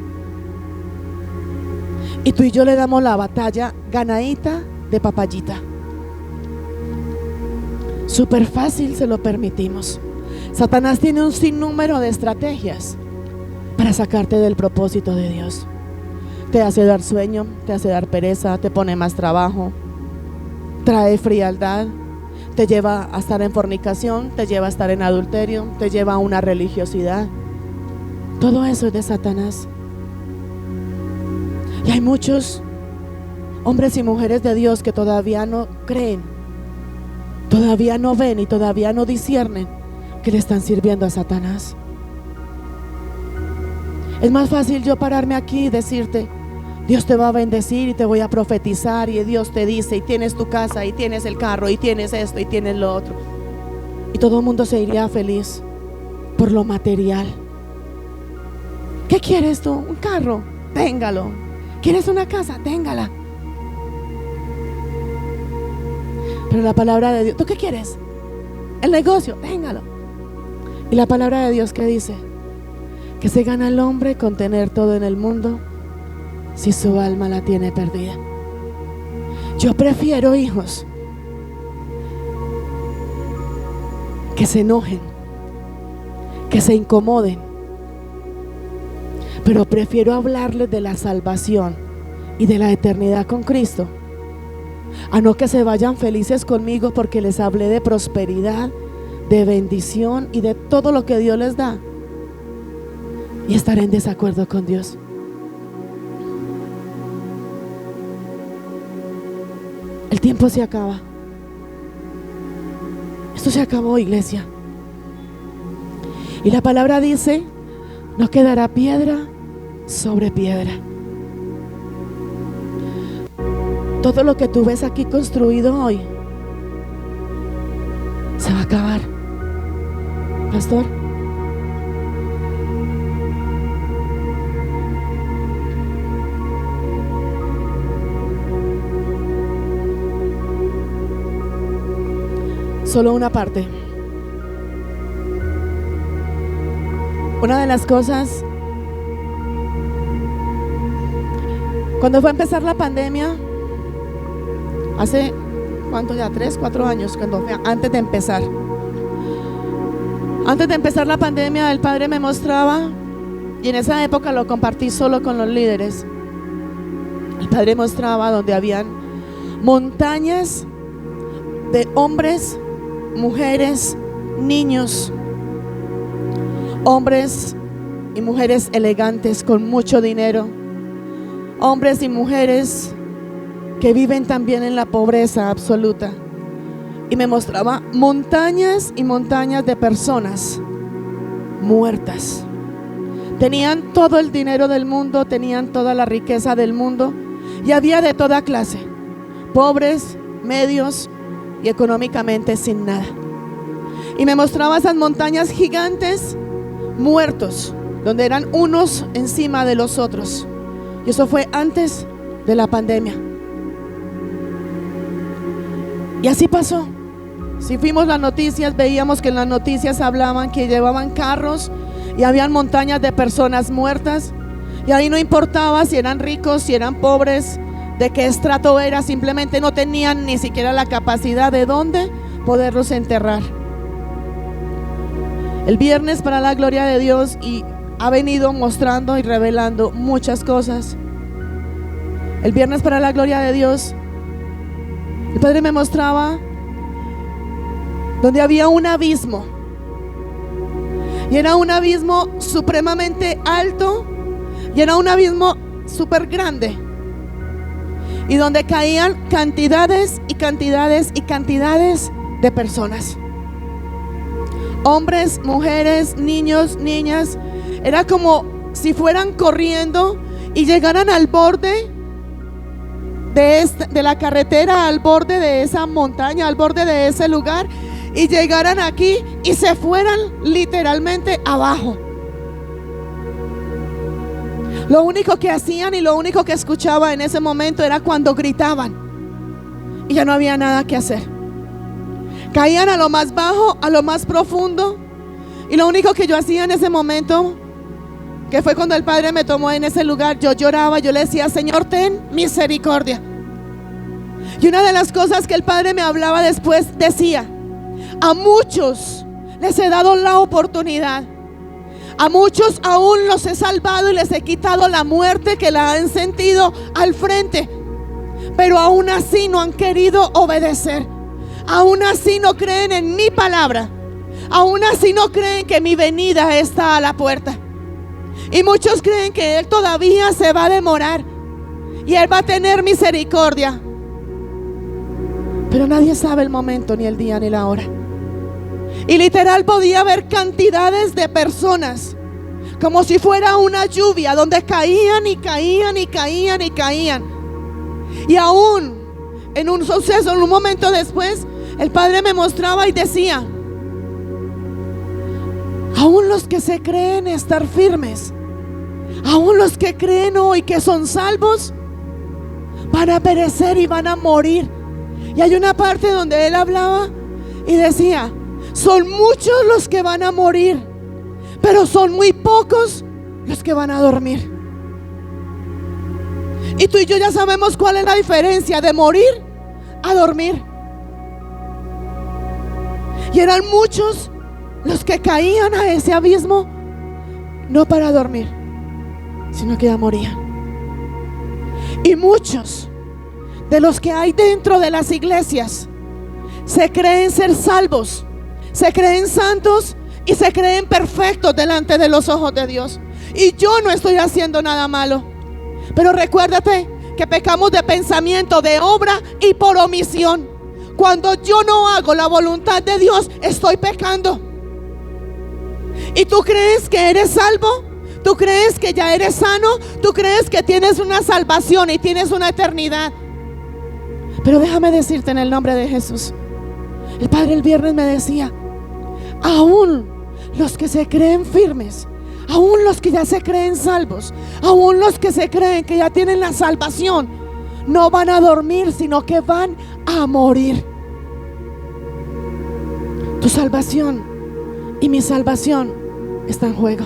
y tú y yo le damos la batalla ganadita de papayita. Súper fácil se lo permitimos. Satanás tiene un sinnúmero de estrategias para sacarte del propósito de Dios. Te hace dar sueño, te hace dar pereza, te pone más trabajo, trae frialdad, te lleva a estar en fornicación, te lleva a estar en adulterio, te lleva a una religiosidad. Todo eso es de Satanás. Y hay muchos hombres y mujeres de Dios que todavía no creen, todavía no ven y todavía no disciernen que le están sirviendo a Satanás. Es más fácil yo pararme aquí y decirte: Dios te va a bendecir y te voy a profetizar, y Dios te dice, y tienes tu casa, y tienes el carro, y tienes esto, y tienes lo otro, y todo el mundo se iría feliz por lo material. ¿Qué quieres tú? Un carro, téngalo. ¿Quieres una casa? Téngala. Pero la palabra de Dios, ¿tú qué quieres? El negocio, téngalo. Y la palabra de Dios, ¿qué dice? Que se gana el hombre con tener todo en el mundo si su alma la tiene perdida. Yo prefiero, hijos, que se enojen, que se incomoden, pero prefiero hablarles de la salvación y de la eternidad con Cristo, a no que se vayan felices conmigo porque les hablé de prosperidad, de bendición y de todo lo que Dios les da, y estar en desacuerdo con Dios. El tiempo se acaba. Esto se acabó, iglesia. Y la palabra dice: no quedará piedra sobre piedra. Todo lo que tú ves aquí construido hoy se va a acabar. Pastor, solo una parte. Una de las cosas, cuando fue a empezar la pandemia, hace ¿cuánto ya? 3, 4 años, antes de empezar, Antes de empezar la pandemia, el Padre me mostraba, y en esa época lo compartí solo con los líderes. El Padre mostraba donde habían montañas de hombres, mujeres, niños, hombres y mujeres elegantes con mucho dinero, hombres y mujeres que viven también en la pobreza absoluta. Y me mostraba montañas y montañas de personas muertas. Tenían todo el dinero del mundo, tenían toda la riqueza del mundo, y había de toda clase, pobres, medios y económicamente sin nada. Y me mostraba esas montañas gigantes, muertos, donde eran unos encima de los otros. Y eso fue antes de la pandemia. Y así pasó. Si fuimos las noticias, veíamos que en las noticias hablaban que llevaban carros y habían montañas de personas muertas. Y ahí no importaba si eran ricos, si eran pobres, de qué estrato era, simplemente no tenían ni siquiera la capacidad de dónde poderlos enterrar. El viernes, para la gloria de Dios, y ha venido mostrando y revelando muchas cosas. El viernes, para la gloria de Dios, el Padre me mostraba donde había un abismo, y era un abismo supremamente alto, y era un abismo súper grande, y donde caían cantidades y cantidades y cantidades de personas, hombres, mujeres, niños, niñas. Era como si fueran corriendo y llegaran al borde de la carretera, al borde de esa montaña, al borde de ese lugar, y llegaran aquí y se fueran literalmente abajo. Lo único que hacían y lo único que escuchaba en ese momento era cuando gritaban, y ya no había nada que hacer. Caían a lo más bajo, a lo más profundo, y lo único que yo hacía en ese momento, que fue cuando el Padre me tomó en ese lugar, yo lloraba, yo le decía: Señor, ten misericordia. Y una de las cosas que el Padre me hablaba después, decía: a muchos les he dado la oportunidad, a muchos aún los he salvado y les he quitado la muerte que la han sentido al frente, pero aún así no han querido obedecer, aún así no creen en mi palabra, aún así no creen que mi venida está a la puerta. Y muchos creen que Él todavía se va a demorar y Él va a tener misericordia, pero nadie sabe el momento, ni el día, ni la hora. Y literal podía haber cantidades de personas, como si fuera una lluvia, donde caían y caían y caían y caían. Y aún en un suceso, en un momento después, el Padre me mostraba y decía: aún los que se creen estar firmes, aún los que creen hoy que son salvos, van a perecer y van a morir. Y hay una parte donde Él hablaba y decía: son muchos los que van a morir, pero son muy pocos los que van a dormir. Y tú y yo ya sabemos cuál es la diferencia de morir a dormir. Y eran muchos los que caían a ese abismo, no para dormir, sino que ya morían. Y muchos de los que hay dentro de las iglesias se creen ser salvos, se creen santos y se creen perfectos delante de los ojos de Dios. Y yo no estoy haciendo nada malo, pero recuérdate que pecamos de pensamiento, de obra y por omisión. Cuando yo no hago la voluntad de Dios, estoy pecando. ¿Y tú crees que eres salvo? ¿Tú crees que ya eres sano? ¿Tú crees que tienes una salvación y tienes una eternidad? Pero déjame decirte en el nombre de Jesús, el Padre el viernes me decía: aún los que se creen firmes, aún los que ya se creen salvos, aún los que se creen que ya tienen la salvación, no van a dormir, sino que van a morir. Tu salvación y mi salvación está en juego.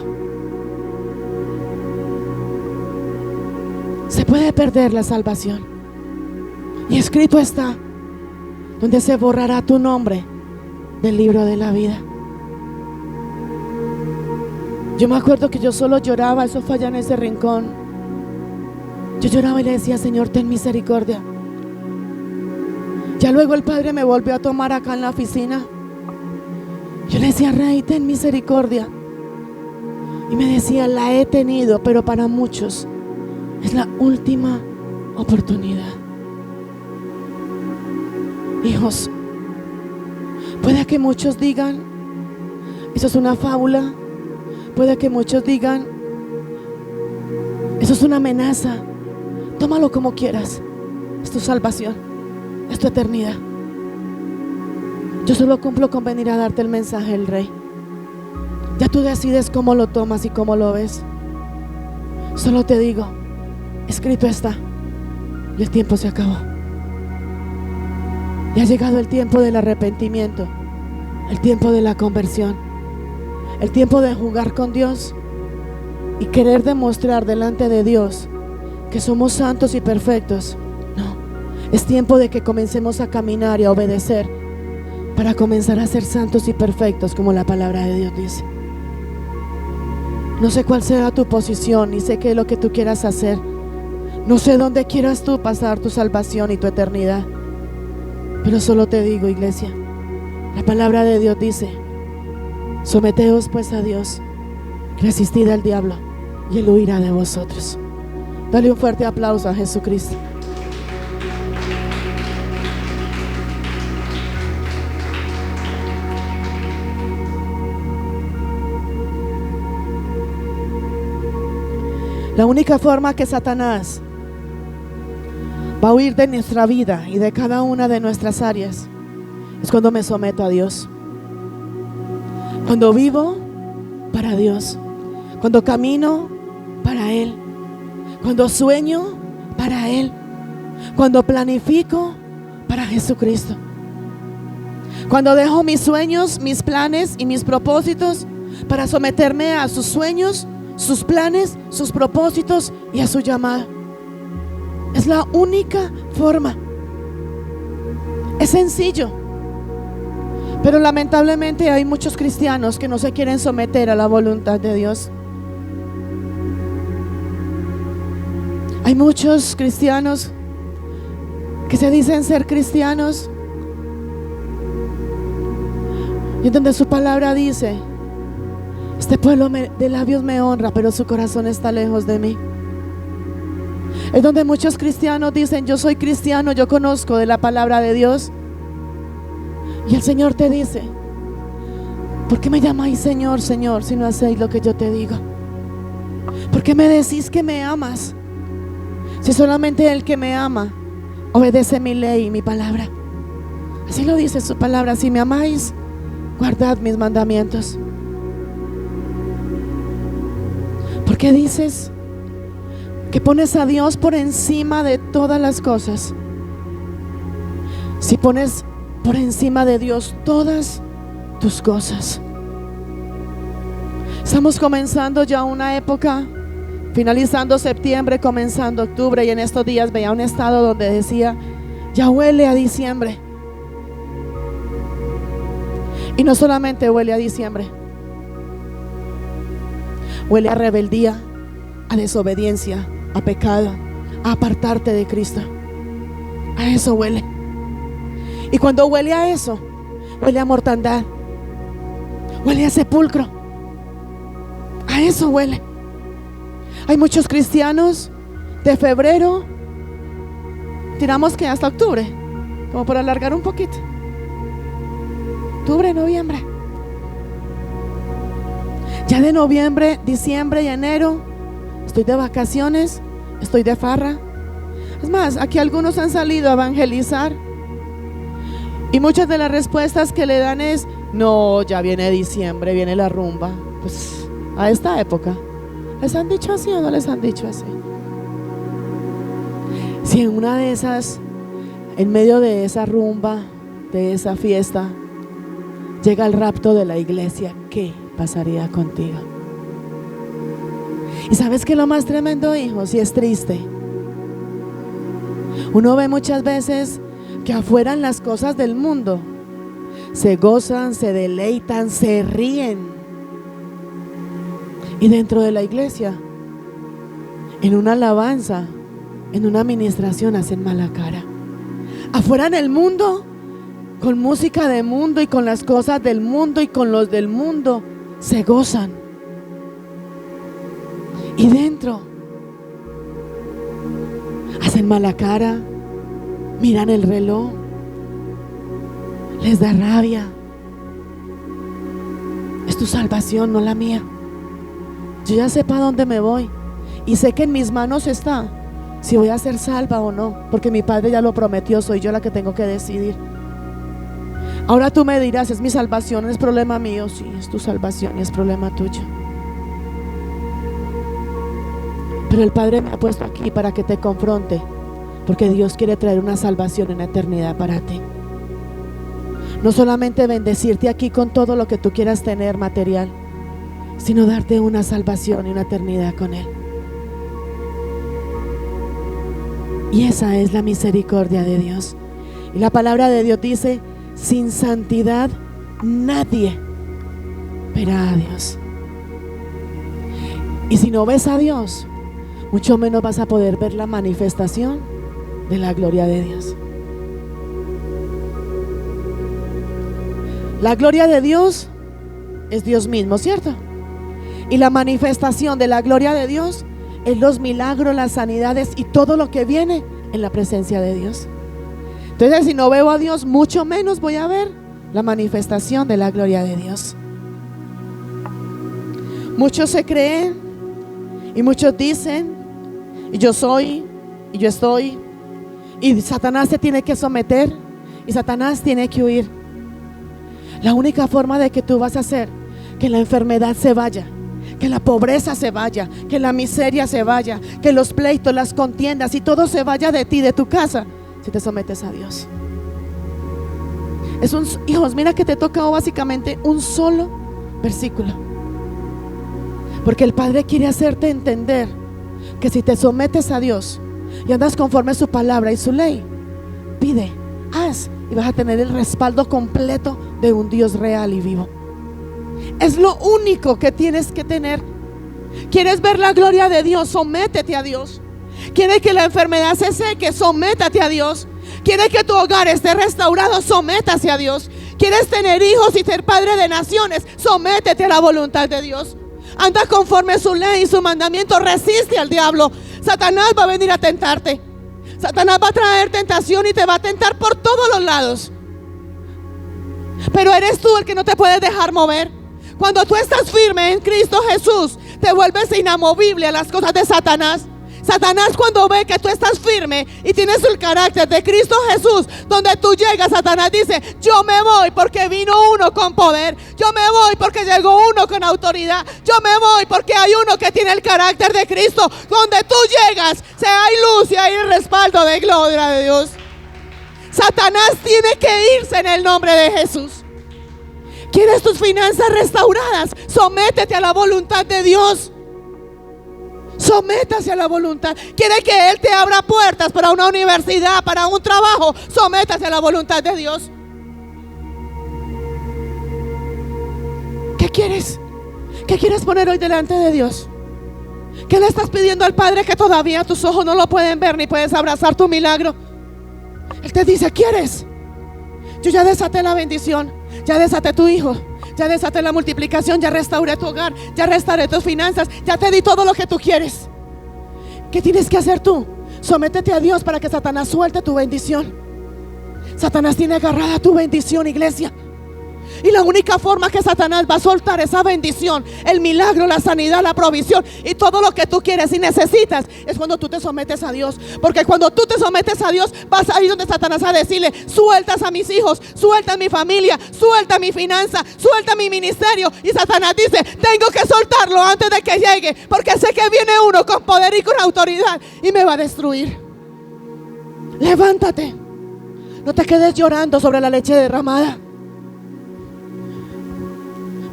Se puede perder la salvación, y escrito está, donde se borrará tu nombre del libro de la vida. Yo me acuerdo que yo solo lloraba, eso fue allá en ese rincón. Yo lloraba y le decía: Señor, ten misericordia. Ya luego el Padre me volvió a tomar acá en la oficina. Yo le decía: Rey, ten misericordia. Y me decía: la he tenido, pero para muchos es la última oportunidad. Hijos, puede que muchos digan: eso es una fábula. Puede que muchos digan: eso es una amenaza. Tómalo como quieras. Es tu salvación, es tu eternidad. Yo solo cumplo con venir a darte el mensaje del Rey. Ya tú decides cómo lo tomas y cómo lo ves. Solo te digo: escrito está, y el tiempo se acabó. Y ha llegado el tiempo del arrepentimiento, el tiempo de la conversión, el tiempo de jugar con Dios y querer demostrar delante de Dios que somos santos y perfectos. No, es tiempo de que comencemos a caminar y a obedecer para comenzar a ser santos y perfectos, como la palabra de Dios dice. No sé cuál sea tu posición, ni sé qué es lo que tú quieras hacer. No sé dónde quieras tú pasar tu salvación y tu eternidad. Pero solo te digo, iglesia, la palabra de Dios dice: someteos pues a Dios, resistid al diablo y él huirá de vosotros. Dale un fuerte aplauso a Jesucristo. La única forma que Satanás va a huir de nuestra vida y de cada una de nuestras áreas es cuando me someto a Dios, cuando vivo para Dios, cuando camino para Él, cuando sueño para Él, cuando planifico para Jesucristo, cuando dejo mis sueños, mis planes y mis propósitos para someterme a sus sueños, sus planes, sus propósitos y a su llamada. Es la única forma. Es sencillo, pero lamentablemente hay muchos cristianos que no se quieren someter a la voluntad de Dios. Hay muchos cristianos que se dicen ser cristianos y donde su palabra dice: este pueblo de labios me honra, pero su corazón está lejos de mí. Es donde muchos cristianos dicen: yo soy cristiano, yo conozco de la palabra de Dios. Y el Señor te dice: ¿por qué me llamáis Señor, Señor, si no hacéis lo que yo te digo? ¿Por qué me decís que me amas, si solamente el que me ama obedece mi ley y mi palabra? Así lo dice su palabra: si me amáis, guardad mis mandamientos. ¿Por qué dices que pones a Dios por encima de todas las cosas? Si pones por encima de Dios todas tus cosas. Estamos comenzando ya una época, finalizando septiembre, comenzando octubre, y en estos días veía un estado donde decía: ya huele a diciembre. Y no solamente huele a diciembre, huele a rebeldía, a desobediencia, a pecado, a apartarte de Cristo. A eso huele. Y cuando huele a eso, huele a mortandad, huele a sepulcro. A eso huele. Hay muchos cristianos de febrero, tiramos que hasta octubre, como por alargar un poquito. Octubre, noviembre. Ya de noviembre, diciembre y enero estoy de vacaciones, estoy de farra. Es más, aquí algunos han salido a evangelizar y muchas de las respuestas que le dan es: no, ya viene diciembre, viene la rumba. Pues a esta época, ¿les han dicho así o no les han dicho así? Si en una de esas, en medio de esa rumba, de esa fiesta, llega el rapto de la iglesia, ¿qué pasaría contigo? Y sabes que lo más tremendo, hijos, y es triste, uno ve muchas veces que afuera en las cosas del mundo se gozan, se deleitan, se ríen, Y dentro de la iglesia, en una alabanza, en una administración, hacen mala cara. Afuera en el mundo, con música de mundo y con las cosas del mundo y con los del mundo, se gozan. Y dentro, hacen mala cara, miran el reloj, les da rabia. Es tu salvación, no la mía. Yo ya sé para dónde me voy y sé que en mis manos está si voy a ser salva o no, porque mi Padre ya lo prometió. Soy yo la que tengo que decidir. Ahora tú me dirás, ¿es mi salvación? ¿Es problema mío? Sí, es tu salvación y es problema tuyo. Pero el Padre me ha puesto aquí para que te confronte, porque Dios quiere traer una salvación en la eternidad para ti. No solamente bendecirte aquí con todo lo que tú quieras tener material, sino darte una salvación y una eternidad con Él. Y esa es la misericordia de Dios. Y la palabra de Dios dice: sin santidad nadie verá a Dios. Y si no ves a Dios, mucho menos vas a poder ver la manifestación de la gloria de Dios. La gloria de Dios es Dios mismo, ¿cierto? Y la manifestación de la gloria de Dios es los milagros, las sanidades y todo lo que viene en la presencia de Dios. Entonces, si no veo a Dios, mucho menos voy a ver la manifestación de la gloria de Dios. Muchos se creen y muchos dicen: y yo soy, y yo estoy, y Satanás se tiene que someter, y Satanás tiene que huir. La única forma de que tú vas a hacer que la enfermedad se vaya, que la pobreza se vaya, que la miseria se vaya, que los pleitos, las contiendas y todo se vaya de ti, de tu casa, si te sometes a Dios. Hijos, mira que te he tocado básicamente un solo versículo, porque el Padre quiere hacerte entender que si te sometes a Dios y andas conforme a su palabra y su ley, pide, haz, y vas a tener el respaldo completo de un Dios real y vivo. Es lo único que tienes que tener. ¿Quieres ver la gloria de Dios? Sométete a Dios. ¿Quieres que la enfermedad se seque? Sométate a Dios. ¿Quieres que tu hogar esté restaurado? Sométase a Dios. ¿Quieres tener hijos y ser padre de naciones? Sométete a la voluntad de Dios. Anda conforme a su ley y su mandamiento. Resiste al diablo. Satanás va a venir a tentarte. Satanás va a traer tentación y te va a tentar por todos los lados. Pero eres tú el que no te puedes dejar mover. Cuando tú estás firme en Cristo Jesús, te vuelves inamovible a las cosas de Satanás. Satanás, cuando ve que tú estás firme y tienes el carácter de Cristo Jesús, donde tú llegas, Satanás dice: yo me voy porque vino uno con poder. Yo me voy porque llegó uno con autoridad. Yo me voy porque hay uno que tiene el carácter de Cristo. Donde tú llegas, se hay luz y hay el respaldo de gloria de Dios. Satanás tiene que irse en el nombre de Jesús. ¿Quieres tus finanzas restauradas? Sométete a la voluntad de Dios. Sométase a la voluntad. ¿Quiere que Él te abra puertas para una universidad, para un trabajo? Sométase a la voluntad de Dios. ¿Qué quieres? ¿Qué quieres poner hoy delante de Dios? ¿Qué le estás pidiendo al Padre que todavía tus ojos no lo pueden ver ni puedes abrazar tu milagro? Él te dice: ¿quieres? Yo ya desaté la bendición, ya desaté tu hijo, ya desaté la multiplicación, ya restauré tu hogar, ya restauré tus finanzas, ya te di todo lo que tú quieres. ¿Qué tienes que hacer tú? Sométete a Dios para que Satanás suelte tu bendición. Satanás tiene agarrada tu bendición, iglesia. Y la única forma que Satanás va a soltar esa bendición, el milagro, la sanidad, la provisión y todo lo que tú quieres y necesitas, es cuando tú te sometes a Dios. Porque cuando tú te sometes a Dios, vas a ir donde Satanás a decirle: sueltas a mis hijos, suelta mi familia, suelta mi finanza, suelta mi ministerio. Y Satanás dice: tengo que soltarlo antes de que llegue, porque sé que viene uno con poder y con autoridad y me va a destruir. Levántate. No te quedes llorando sobre la leche derramada.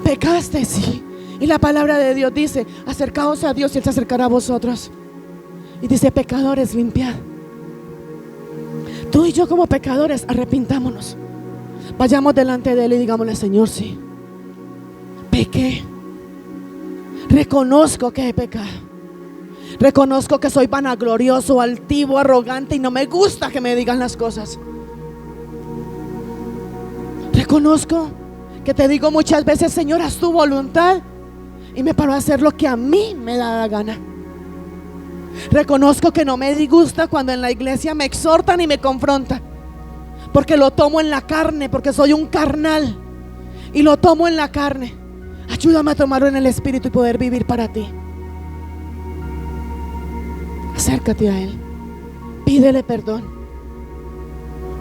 Pecaste, sí. Y la palabra de Dios dice: acercaos a Dios y Él se acercará a vosotros. Y dice: pecadores, limpiad. Tú y yo como pecadores, arrepintámonos. Vayamos delante de Él y digámosle: Señor, sí, pequé. Reconozco que he pecado. Reconozco que soy vanaglorioso, altivo, arrogante y no me gusta que me digan las cosas. Reconozco que te digo muchas veces: Señor, haz tu voluntad, y me paro a hacer lo que a mí me da la gana. Reconozco que no me disgusta cuando en la iglesia me exhortan y me confrontan, porque lo tomo en la carne, porque soy un carnal y lo tomo en la carne. Ayúdame a tomarlo en el espíritu y poder vivir para ti. Acércate a Él, pídele perdón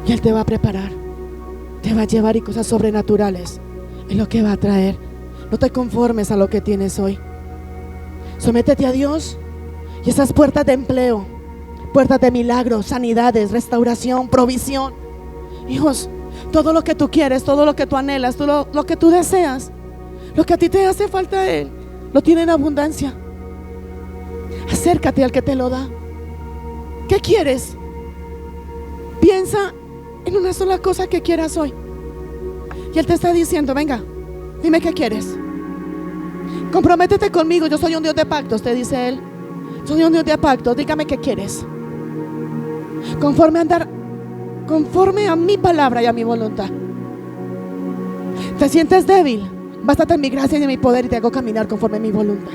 y Él te va a preparar, te va a llevar, y cosas sobrenaturales es lo que va a traer. No te conformes a lo que tienes hoy. Sométete a Dios, y esas puertas de empleo, puertas de milagros, sanidades, restauración, provisión, hijos, todo lo que tú quieres, todo lo que tú anhelas, todo lo que tú deseas, lo que a ti te hace falta, Él lo tiene en abundancia. Acércate al que te lo da. ¿Qué quieres? Piensa en una sola cosa que quieras hoy, y Él te está diciendo: venga, dime qué quieres. Comprométete conmigo, yo soy un Dios de pactos, te dice Él. Soy un Dios de pactos, dígame qué quieres. Conforme a mi palabra y a mi voluntad. ¿Te sientes débil? Bástate en mi gracia y en mi poder, y te hago caminar conforme a mi voluntad.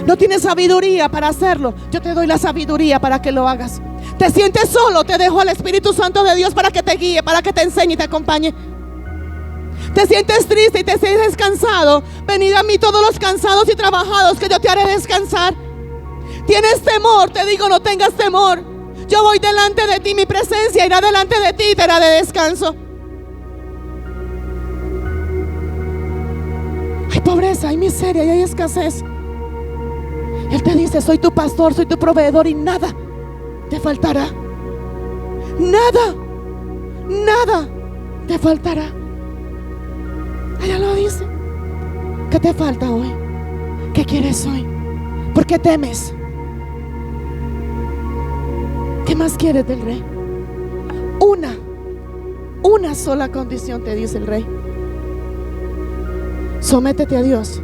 No tienes sabiduría para hacerlo, yo te doy la sabiduría para que lo hagas. Te sientes solo, te dejo al Espíritu Santo de Dios para que te guíe, para que te enseñe y te acompañe. Te sientes triste y te sientes cansado, venid a mí todos los cansados y trabajados, que yo te haré descansar. Tienes temor, te digo: no tengas temor. Yo voy delante de ti, mi presencia irá delante de ti y te hará de descanso. Hay pobreza, hay miseria y hay escasez. Él te dice: soy tu pastor, soy tu proveedor, y nada te faltará. Nada, nada te faltará. Ella lo dice. ¿Qué te falta hoy? ¿Qué quieres hoy? ¿Por qué temes? ¿Qué más quieres del Rey? Una sola condición te dice el Rey: sométete a Dios,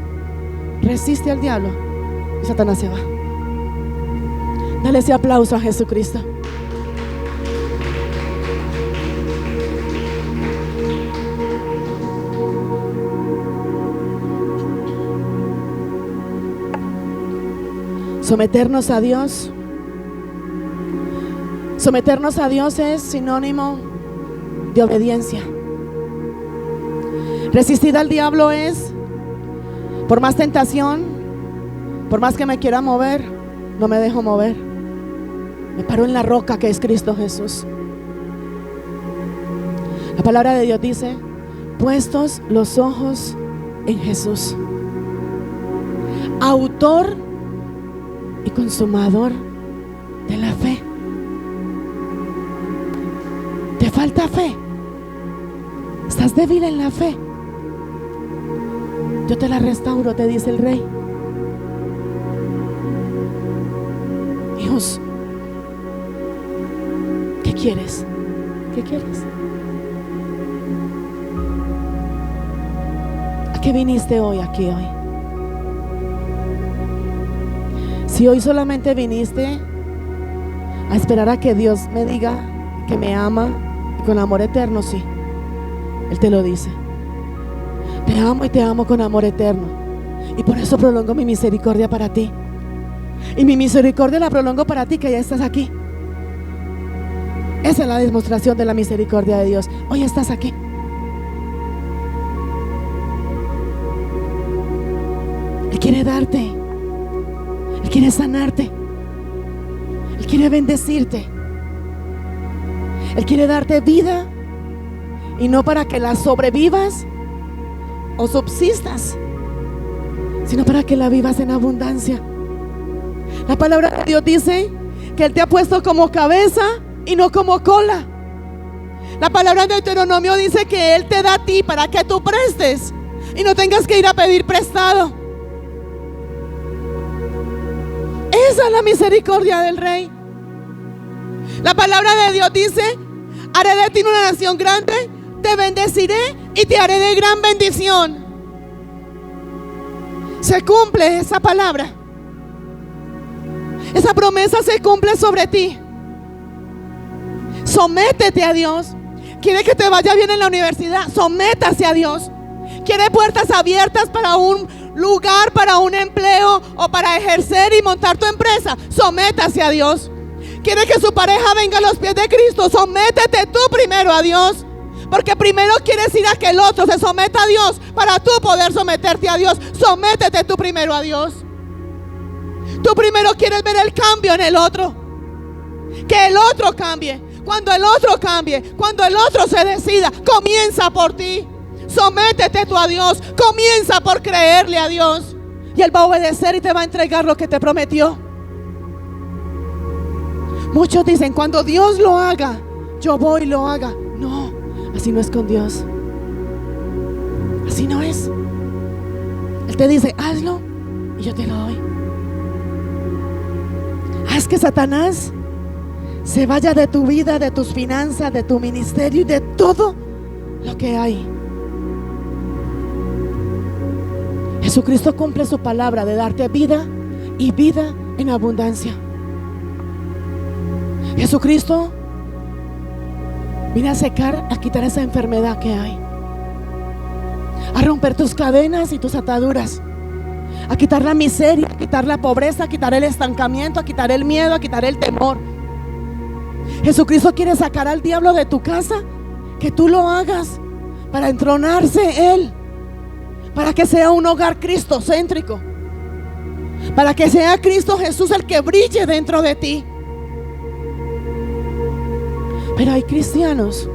resiste al diablo y Satanás se va. Dale ese aplauso a Jesucristo. Someternos a Dios. Someternos a Dios es sinónimo de obediencia. Resistir al diablo es: por más tentación, por más que me quiera mover, no me dejo mover. Me paro en la roca que es Cristo Jesús. La palabra de Dios dice: puestos los ojos en Jesús, autor y consumador de la fe. ¿Te falta fe? ¿Estás débil en la fe? Yo te la restauro, te dice el Rey. Hijos, ¿qué quieres? ¿Qué quieres? ¿A qué viniste hoy aquí hoy? Si hoy solamente viniste a esperar a que Dios me diga que me ama con amor eterno, sí, Él te lo dice: te amo y te amo con amor eterno, y por eso prolongo mi misericordia para ti. Y mi misericordia la prolongo para ti, que ya estás aquí. Esa es la demostración de la misericordia de Dios. Hoy estás aquí. Él quiere darte, Él quiere sanarte, Él quiere bendecirte, Él quiere darte vida, y no para que la sobrevivas o subsistas, sino para que la vivas en abundancia. La palabra de Dios dice que Él te ha puesto como cabeza y no como cola. La palabra de Deuteronomio dice que Él te da a ti para que tú prestes y no tengas que ir a pedir prestado. Esa es la misericordia del Rey. La palabra de Dios dice: haré de ti una nación grande, te bendeciré y te haré de gran bendición. se cumple esa palabra. Esa promesa se cumple sobre ti. Sométete a Dios. Quiere que te vaya bien en la universidad, sométase a Dios. Quiere puertas abiertas para un lugar, para un empleo o para ejercer y montar tu empresa, sométase a Dios. Quiere que su pareja venga a los pies de Cristo, sométete tú primero a Dios. Porque primero quieres ir a que el otro se someta a Dios para tú poder someterte a Dios. Sométete tú primero a Dios. Tú primero quieres ver el cambio en el otro. Que el otro cambie. Cuando el otro cambie, cuando el otro se decida, comienza por ti. Sométete tú a Dios. Comienza por creerle a Dios. Y Él va a obedecer y te va a entregar lo que te prometió. Muchos dicen, cuando Dios lo haga, yo voy y lo haga. No, así no es con Dios. Así no es. Él te dice, hazlo y yo te lo doy. Haz que Satanás se vaya de tu vida, de tus finanzas, de tu ministerio y de todo lo que hay. Jesucristo cumple su palabra de darte vida y vida en abundancia. Jesucristo vino a secar, a quitar esa enfermedad que hay, a romper tus cadenas y tus ataduras, a quitar la miseria, a quitar la pobreza, a quitar el estancamiento, a quitar el miedo, a quitar el temor. Jesucristo quiere sacar al diablo de tu casa, que tú lo hagas para entronarse Él, para que sea un hogar cristocéntrico, para que sea Cristo Jesús el que brille dentro de ti. Pero hay cristianos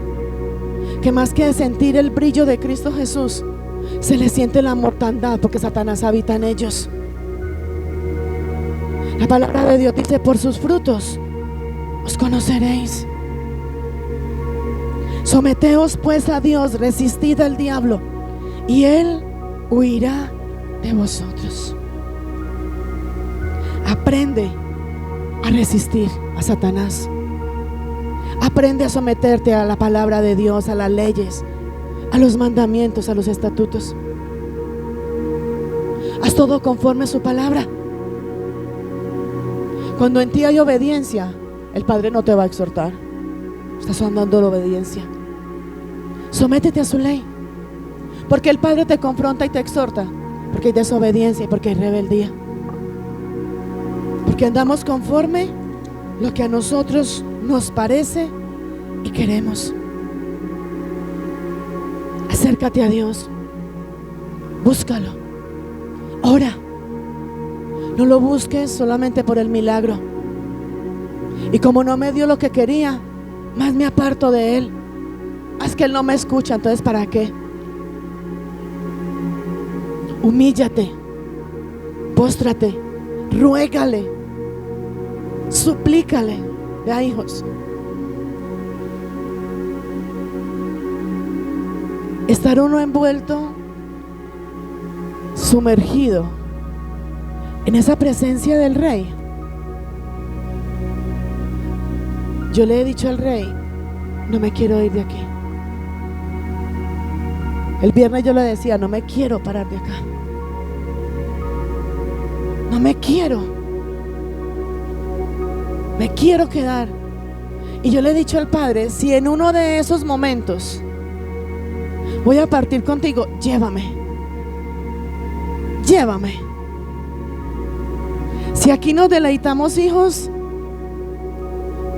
que más que sentir el brillo de Cristo Jesús, se les siente la mortandad porque Satanás habita en ellos. La palabra de Dios dice, por sus frutos os conoceréis. Someteos pues a Dios, resistid al diablo y Él huirá de vosotros. Aprende a resistir a Satanás. Aprende a someterte a la palabra de Dios, a las leyes, a los mandamientos, a los estatutos. Haz todo conforme a su palabra. Cuando en ti hay obediencia, el Padre no te va a exhortar. Estás andando la obediencia. Sométete a su ley. Porque el Padre te confronta y te exhorta. Porque hay desobediencia y porque hay rebeldía. Porque andamos conforme lo que a nosotros nos parece y queremos. Acércate a Dios. Búscalo. Ora. No lo busques solamente por el milagro. Y como no me dio lo que quería, más me aparto de Él. Es que Él no me escucha, entonces ¿para qué? Humíllate. Póstrate. Ruégale. Suplícale. Vea, hijos. Estar uno envuelto, sumergido en esa presencia del Rey. Yo le he dicho al Rey, no me quiero ir de aquí. El viernes yo le decía, no me quiero parar de acá. No me quiero. Me quiero quedar. Y yo le he dicho al Padre, si en uno de esos momentos voy a partir contigo, llévame. Llévame. Si aquí nos deleitamos, hijos,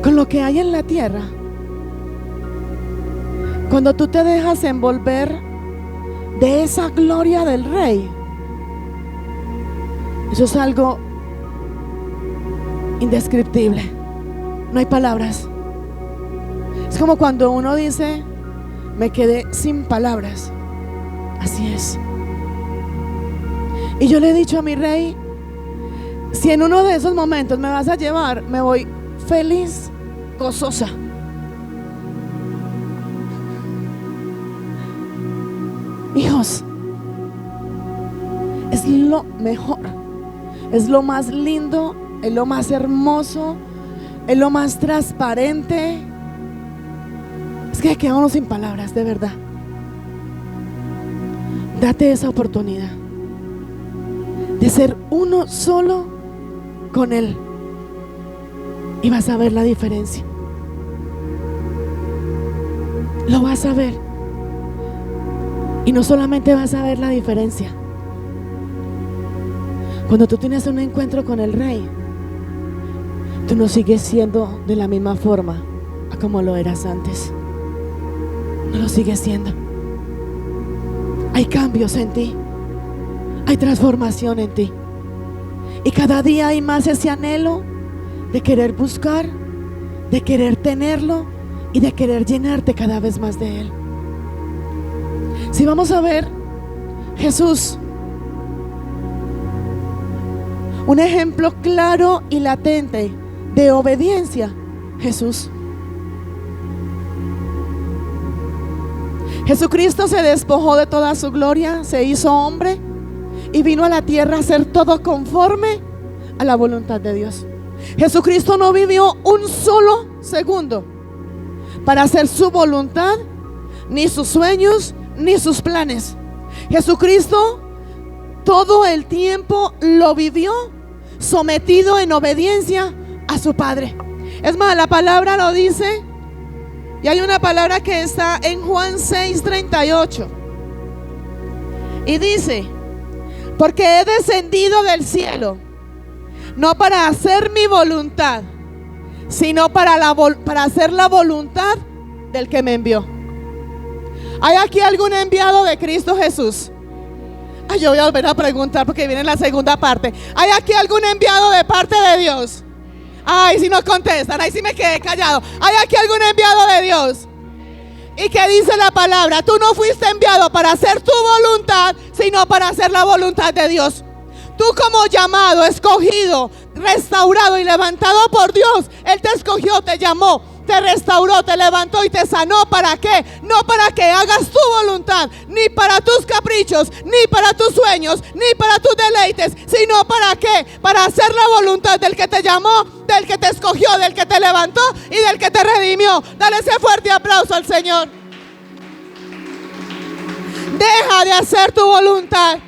con lo que hay en la tierra, cuando tú te dejas envolver de esa gloria del Rey, eso es algo indescriptible. No hay palabras. Es como cuando uno dice, me quedé sin palabras. Así es. Y yo le he dicho a mi Rey, si en uno de esos momentos me vas a llevar, me voy feliz, gozosa. Hijos, es lo mejor, es lo más lindo, es lo más hermoso, es lo más transparente. Es que quedamos sin palabras, de verdad. Date esa oportunidad. de ser uno solo con Él, y vas a ver la diferencia. Lo vas a ver. Y no solamente vas a ver la diferencia. Cuando tú tienes un encuentro con el Rey, tú no sigues siendo de la misma forma a como lo eras antes. No lo sigues siendo. Hay cambios en ti. Hay transformación en ti. Y cada día hay más ese anhelo de querer buscar, de querer tenerlo y de querer llenarte cada vez más de Él. Si vamos a ver, Jesús, un ejemplo claro y latente de obediencia. Jesucristo se despojó de toda su gloria, se hizo hombre y vino a la tierra a hacer todo conforme a la voluntad de Dios. Jesucristo no vivió un solo segundo para hacer su voluntad, ni sus sueños, ni sus planes. Jesucristo todo el tiempo lo vivió sometido en obediencia a su Padre. Es más, la palabra lo dice, y hay una palabra que está en Juan 6:38 y dice: porque he descendido del cielo no para hacer mi voluntad, sino para hacer la voluntad del que me envió. ¿Hay aquí algún enviado de Cristo Jesús? Yo voy a volver a preguntar porque viene la segunda parte. ¿Hay aquí algún enviado de parte de Dios? Ay, si no contestan, ahí sí me quedé callado. ¿Hay aquí algún enviado de Dios? ¿Y qué dice la palabra? Tú no fuiste enviado para hacer tu voluntad, sino para hacer la voluntad de Dios. Tú como llamado, escogido, restaurado y levantado por Dios, Él te escogió, te llamó, te restauró, te levantó y te sanó. ¿Para qué? No para que hagas tu voluntad, ni para tus caprichos, ni para tus sueños, ni para tus deleites, sino ¿para qué? Para hacer la voluntad del que te llamó, del que te escogió, del que te levantó y del que te redimió. Dale ese fuerte aplauso al Señor. Deja de hacer tu voluntad.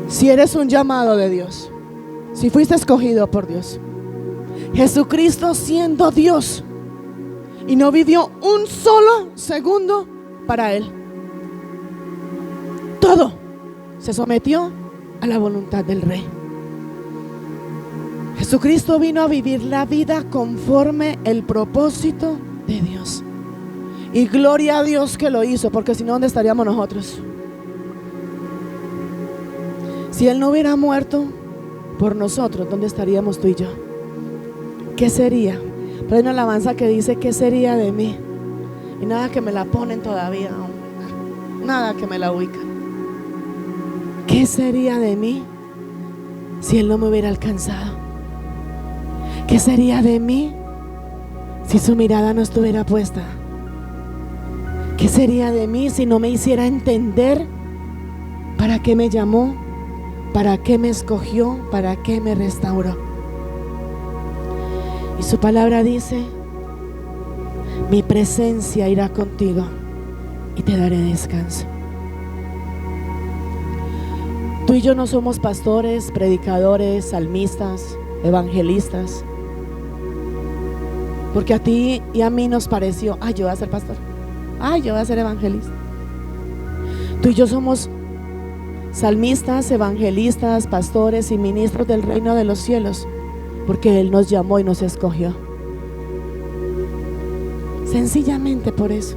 Si eres un llamado de Dios, si fuiste escogido por Dios, Jesucristo siendo Dios y no vivió un solo segundo para Él, todo se sometió a la voluntad del Rey. Jesucristo vino a vivir la vida conforme el propósito de Dios. Y gloria a Dios que lo hizo, porque si no, ¿dónde estaríamos nosotros? Si Él no hubiera muerto por nosotros, ¿dónde estaríamos tú y yo? ¿Qué sería? Pero hay una alabanza que dice: ¿qué sería de mí? Y nada que me la ponen todavía, nada que me la ubican. ¿Qué sería de mí si Él no me hubiera alcanzado? ¿Qué sería de mí si su mirada no estuviera puesta? ¿Qué sería de mí si no me hiciera entender para qué me llamó, para qué me escogió, para qué me restauró? Y su palabra dice: mi presencia irá contigo y te daré descanso. Tú y yo no somos pastores, predicadores, salmistas, evangelistas, porque a ti y a mí nos pareció: yo voy a ser pastor, yo voy a ser evangelista. Tú y yo somos salmistas, evangelistas, pastores y ministros del reino de los cielos, porque Él nos llamó y nos escogió. Sencillamente por eso.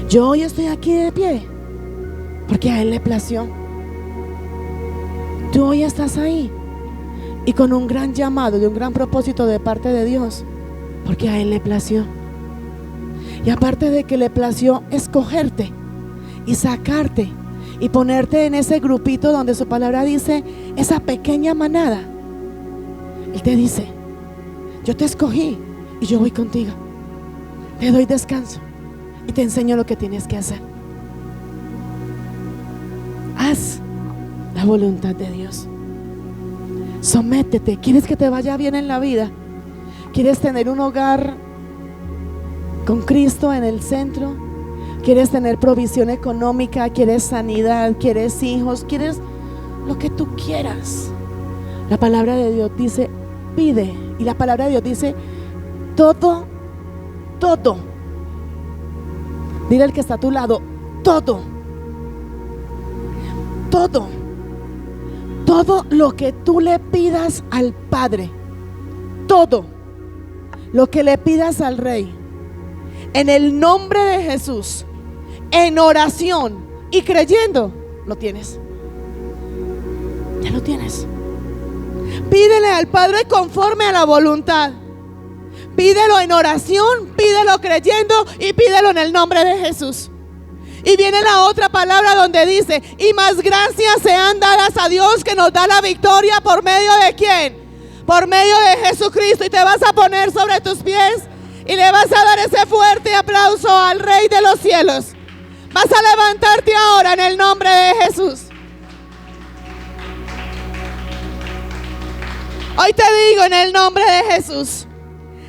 Yo hoy estoy aquí de pie porque a Él le plació. Tú hoy estás ahí y con un gran llamado y un gran propósito de parte de Dios, porque a Él le plació. Y aparte de que le plació escogerte y sacarte y ponerte en ese grupito donde su palabra dice, esa pequeña manada, Él te dice: yo te escogí y yo voy contigo, te doy descanso y te enseño lo que tienes que hacer. Haz la voluntad de Dios. Sométete. ¿Quieres que te vaya bien en la vida? ¿Quieres tener un hogar con Cristo en el centro? Quieres tener provisión económica, quieres sanidad, quieres hijos, quieres lo que tú quieras. La palabra de Dios dice, pide. Y la palabra de Dios dice, todo. Dile al que está a tu lado, todo lo que tú le pidas al Padre, todo lo que le pidas al Rey, en el nombre de Jesús, en oración y creyendo, lo tienes. Ya lo tienes. Pídele al Padre conforme a la voluntad. Pídelo en oración, pídelo creyendo y pídelo en el nombre de Jesús. Y viene la otra palabra donde dice, y más gracias sean dadas a Dios que nos da la victoria por medio de ¿quién? Por medio de Jesucristo. Y te vas a poner sobre tus pies y le vas a dar ese fuerte aplauso al Rey de los cielos. Vas a levantarte ahora en el nombre de Jesús. Hoy te digo en el nombre de Jesús,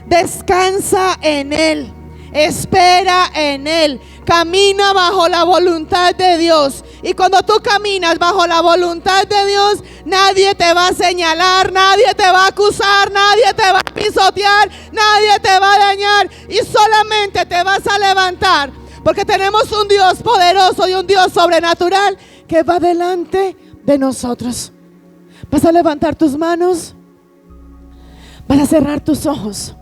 descansa en Él, espera en Él, camina bajo la voluntad de Dios. Y cuando tú caminas bajo la voluntad de Dios, nadie te va a señalar, nadie te va a acusar, nadie te va a pisotear, nadie te va a dañar, y solamente te vas a levantar, porque tenemos un Dios poderoso y un Dios sobrenatural que va delante de nosotros. Vas a levantar tus manos, vas a cerrar tus ojos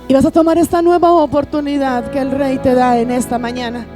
y vas a tomar esta nueva oportunidad que el Rey te da en esta mañana.